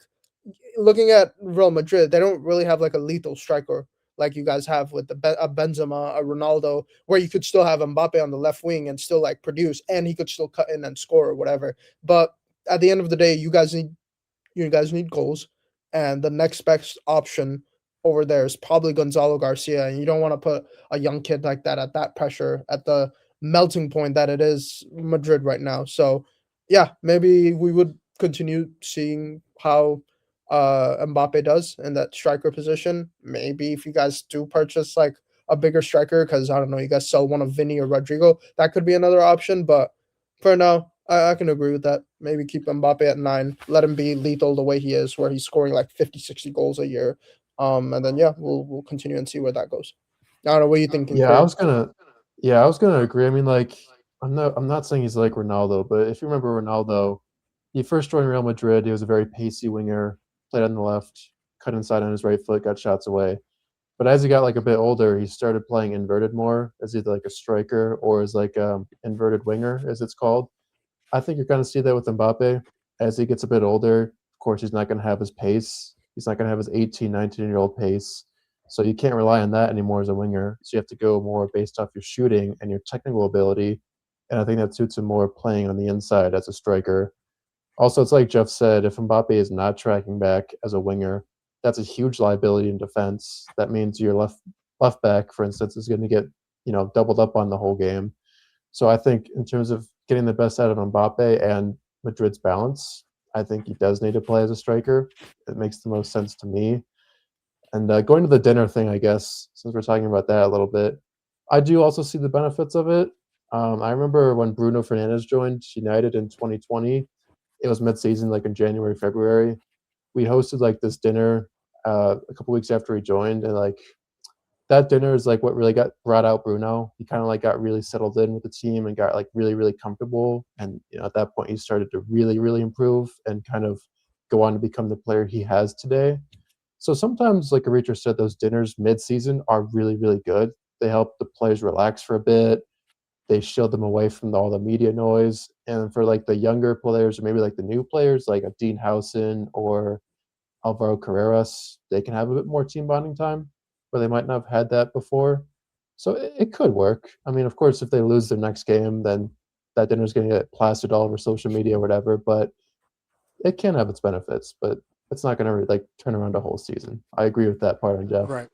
Speaker 3: looking at Real Madrid, they don't really have like a lethal striker like you guys have with a Benzema, a Ronaldo, where you could still have Mbappe on the left wing and still like produce, and he could still cut in and score or whatever. But at the end of the day, you guys need goals, and the next best option over there is probably Gonzalo Garcia, and you don't want to put a young kid like that at that pressure at the melting point that it is Madrid right now. So, yeah, maybe we would continue seeing how Mbappe does in that striker position. Maybe if you guys do purchase like a bigger striker, because I don't know, you guys sell one of Vinny or Rodrigo, that could be another option. But for now, I can agree with that. Maybe keep Mbappe at 9. Let him be lethal the way he is, where he's scoring like 50, 60 goals a year. And then yeah, we'll continue and see where that goes. I don't know. What are you thinking,
Speaker 2: Yeah, I
Speaker 3: Kieran?
Speaker 2: was gonna yeah, I was gonna agree. I mean, like, I'm not saying he's like Ronaldo, but if you remember Ronaldo, he first joined Real Madrid. He was a very pacey winger, played on the left, cut inside on his right foot, got shots away. But as he got like a bit older, he started playing inverted more as either like a striker or as like inverted winger, as it's called. I think you're going to see that with Mbappe as he gets a bit older. Of course, he's not going to have his pace. He's not going to have his 18, 19-year-old pace. So you can't rely on that anymore as a winger. So you have to go more based off your shooting and your technical ability. And I think that suits him more playing on the inside as a striker. Also, it's like Jeff said, if Mbappe is not tracking back as a winger, that's a huge liability in defense. That means your left back, for instance, is going to get doubled up on the whole game. So I think in terms of getting the best out of Mbappe and Madrid's balance, I think he does need to play as a striker. It makes the most sense to me. And going to the dinner thing, I guess, since we're talking about that a little bit, I do also see the benefits of it. I remember when Bruno Fernandes joined United in 2020. It was mid-season, like in January, February. we hosted like this dinner a couple weeks after he joined, and like that dinner is like what really got brought out Bruno. He kind of like got really settled in with the team and got like really really comfortable. And at that point, he started to really really improve and kind of go on to become the player he has today. So sometimes, like Aritro said, those dinners mid-season are really really good. They help the players relax for a bit. They shield them away from all the media noise. And for like the younger players or maybe like the new players, like a Dean Howson or Alvaro Carreras, they can have a bit more team bonding time where they might not have had that before. So it could work. I mean, of course, if they lose their next game, then that dinner's going to get plastered all over social media or whatever. But it can have its benefits, but it's not going to like turn around a whole season. I agree with that part on Jeff.
Speaker 1: Right.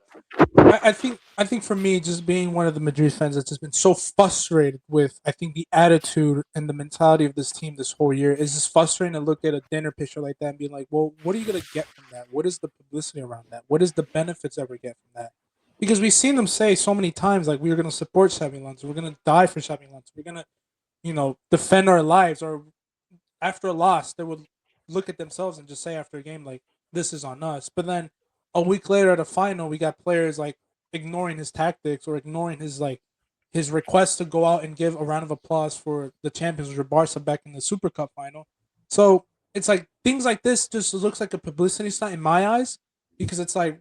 Speaker 1: I think for me, just being one of the Madrid fans that's just been so frustrated with, I think, the attitude and the mentality of this team this whole year is just frustrating to look at a dinner picture like that and be like, well, what are you gonna get from that? What is the publicity around that? What is the benefits ever get from that? Because we've seen them say so many times, like, we're gonna support Xabi Alonso, we're gonna die for Xabi Alonso, we're gonna, defend our lives, or after a loss, they would look at themselves and just say after a game, like, this is on us. But then a week later at a final, we got players like ignoring his tactics or ignoring his request to go out and give a round of applause for the champions, which were Barca back in the Super Cup final. So it's like things like this just looks like a publicity stunt in my eyes, because it's like,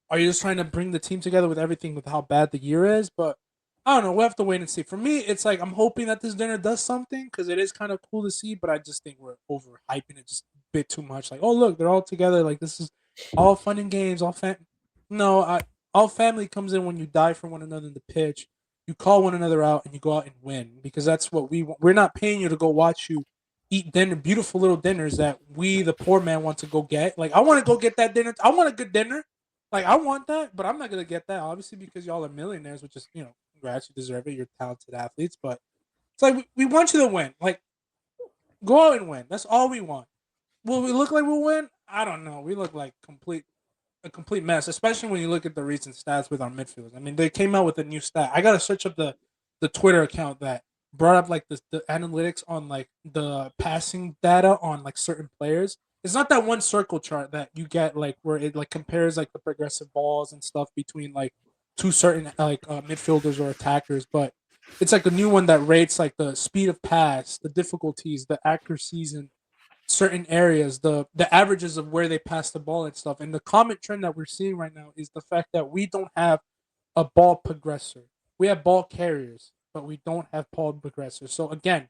Speaker 1: are you just trying to bring the team together with everything with how bad the year is? But I don't know. We'll have to wait and see. For me, it's like I'm hoping that this dinner does something, because it is kind of cool to see. But I just think we're overhyping it just a bit too much. Like, oh look, they're all together. Like, this is all fun and games. No, all family comes in when you die for one another in the pitch. You call one another out and you go out and win, because that's what we want. We're not paying you to go watch you eat dinner, beautiful little dinners that we, the poor man, want to go get. Like, I want to go get that dinner. I want a good dinner. Like, I want that, but I'm not gonna get that, obviously, because y'all are millionaires, which is, congrats, you deserve it. You're talented athletes, but it's like we want you to win. Like, go out and win. That's all we want. Will we look like we'll win? I don't know. We look like a complete mess, especially when you look at the recent stats with our midfielders. I mean, they came out with a new stat. I gotta search up the Twitter account that brought up like the analytics on like the passing data on like certain players. It's not that one circle chart that you get like where it like compares like the progressive balls and stuff between like two certain like midfielders or attackers, but it's like a new one that rates like the speed of pass, the difficulties, the accuracies, and certain areas, the averages of where they pass the ball and stuff. And the common trend that we're seeing right now is the fact that we don't have a ball progressor. We have ball carriers, but we don't have ball progressors. So again,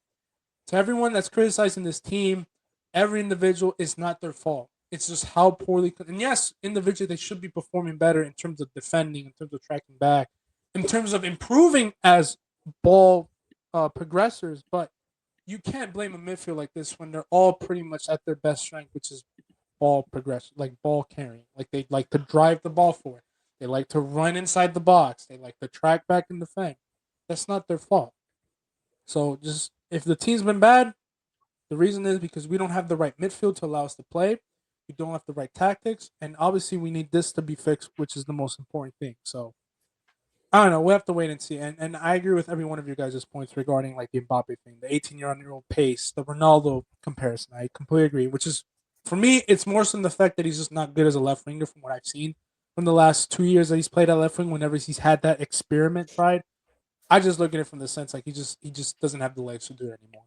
Speaker 1: to everyone that's criticizing this team, every individual is not their fault. It's just how poorly. And yes, individually they should be performing better in terms of defending, in terms of tracking back, in terms of improving as ball progressors. But you can't blame a midfield like this when they're all pretty much at their best strength, which is ball progression, like ball carrying. Like, they like to drive the ball forward. They like to run inside the box. They like to track back and defend. That's not their fault. So just, if the team's been bad, the reason is because we don't have the right midfield to allow us to play. We don't have the right tactics, and obviously we need this to be fixed, which is the most important thing. So I don't know. We'll have to wait and see. And I agree with every one of you guys' points regarding like the Mbappe thing, the 18-year-old pace, the Ronaldo comparison. I completely agree. Which is, for me, it's more so than the fact that he's just not good as a left winger from what I've seen from the last 2 years that he's played at left wing. Whenever he's had that experiment tried, I just look at it from the sense like he just doesn't have the legs to do it anymore.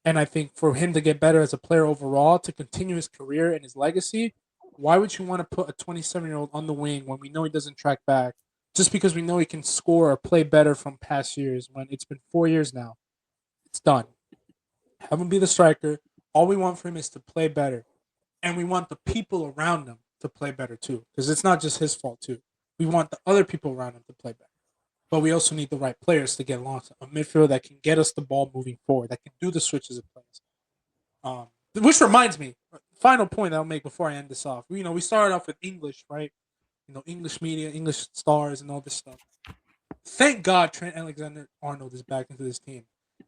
Speaker 1: And I think for him to get better as a player overall, to continue his career and his legacy, why would you want to put a 27-year-old on the wing when we know he doesn't track back, just because we know he can score or play better from past years? When it's been 4 years now, it's done. Have him be the striker. All we want for him is to play better, and we want the people around him to play better too, because it's not just his fault too. We want the other people around him to play better. But we also need the right players to get launched. A midfield that can get us the ball moving forward, that can do the switches of plays. Which reminds me, final point I'll make before I end this off. We started off with English, right? English media, English stars, and all this stuff. Thank God Trent Alexander-Arnold is back into this team.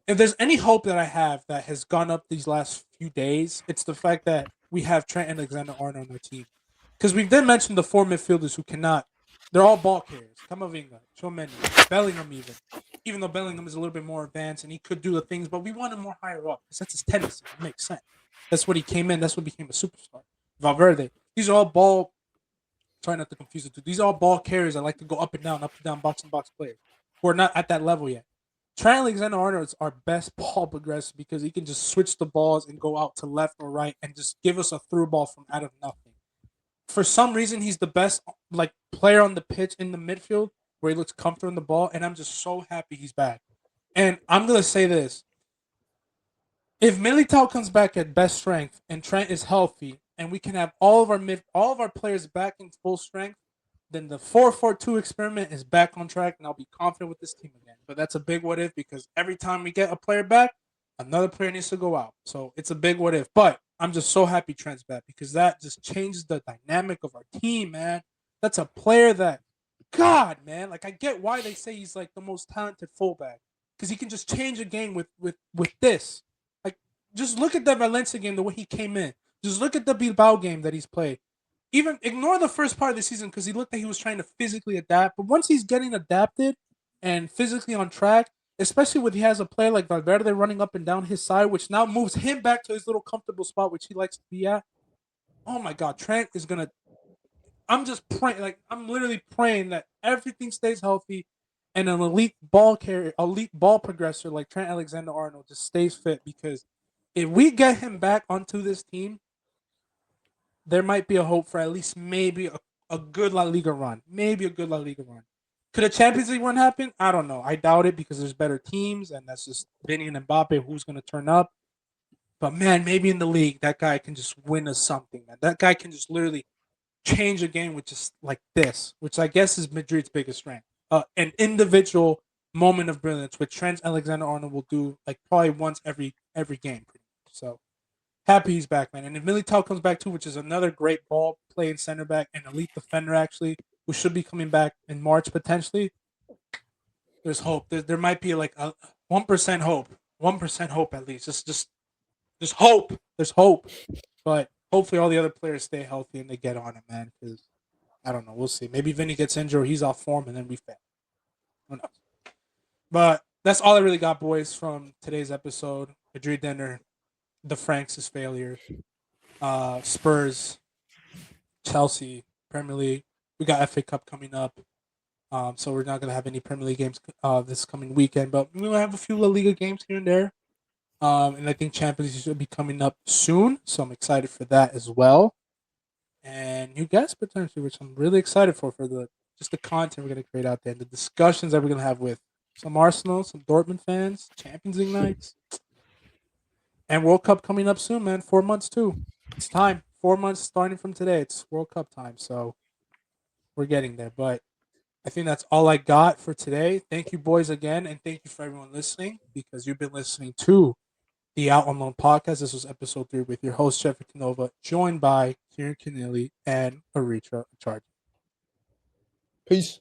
Speaker 1: If there's any hope that I have that has gone up these last few days, it's the fact that we have Trent Alexander-Arnold on our team. Because we did mention the four midfielders who cannot. They're all ball carriers. Camavinga, Tchouaméni, Bellingham even. Even though Bellingham is a little bit more advanced and he could do the things, but we want him more higher up because that's his tendency. It makes sense. That's what he came in. That's what became a superstar. Valverde, These are all ball. Try not to confuse the two. These are all ball carriers that like to go up and down, box and box players who are not at that level yet. Trent Alexander-Arnold is our best ball progressor because he can just switch the balls and go out to left or right and just give us a through ball from out of nothing. For some reason, he's the best like player on the pitch in the midfield where he looks comfortable in the ball, and I'm just so happy he's back. And I'm gonna say this: if Militao comes back at best strength and Trent is healthy, and we can have all of our players back in full strength, then the 4-4-2 experiment is back on track, and I'll be confident with this team again. But that's a big what if because every time we get a player back, another player needs to go out. So it's a big what if. But I'm just so happy Trent's back because that just changes the dynamic of our team, man. That's a player that, God, man, like I get why they say he's like the most talented fullback because he can just change a game with this. Like, just look at the Valencia game, the way he came in. Just look at the Bilbao game that he's played. Even ignore the first part of the season because he looked like he was trying to physically adapt. But once he's getting adapted and physically on track, especially when he has a player like Valverde running up and down his side, which now moves him back to his little comfortable spot, which he likes to be at. Oh my God, Trent is gonna. I'm just praying, like I'm literally praying that everything stays healthy, and an elite ball carrier, elite ball progressor like Trent Alexander-Arnold just stays fit. Because if we get him back onto this team, there might be a hope for at least maybe a good La Liga run. Maybe a good La Liga run. Could a Champions League run happen? I don't know. I doubt it because there's better teams, and that's just Vinny and Mbappe who's going to turn up. But man, maybe in the league, that guy can just win us something, man. That guy can just literally change a game with just like this, which I guess is Madrid's biggest strength. An individual moment of brilliance, which Trent Alexander-Arnold will do like probably once every game. Pretty much. So happy he's back, man. And if Militao comes back too, which is another great ball playing center back and elite defender actually, who should be coming back in March potentially, there's hope. There might be like a 1% hope. 1% hope at least. Just hope. There's hope. But hopefully all the other players stay healthy and they get on it, man. Because I don't know. We'll see. Maybe Vinny gets injured or he's off form and then we fail. Who knows? But that's all I really got, boys, from today's episode. Madrid dinner, the Franks' failure, Spurs, Chelsea, Premier League. We got FA Cup coming up. So we're not gonna have any Premier League games this coming weekend, but we'll have a few La Liga games here and there. And I think Champions League should be coming up soon, so I'm excited for that as well. And new guests potentially, which I'm really excited for the just the content we're gonna create out there, and the discussions that we're gonna have with some Arsenal, some Dortmund fans, Champions League nights, and World Cup coming up soon, man. 4 months too. It's time. 4 months starting from today. It's World Cup time, so we're getting there. But I think that's all I got for today. Thank you, boys, again, and thank you for everyone listening because you've been listening to the Out on Loan podcast. This was episode 3 with your host, Jeffrey Canova, joined by Kieran Keneally and Aritra Charge.
Speaker 3: Peace.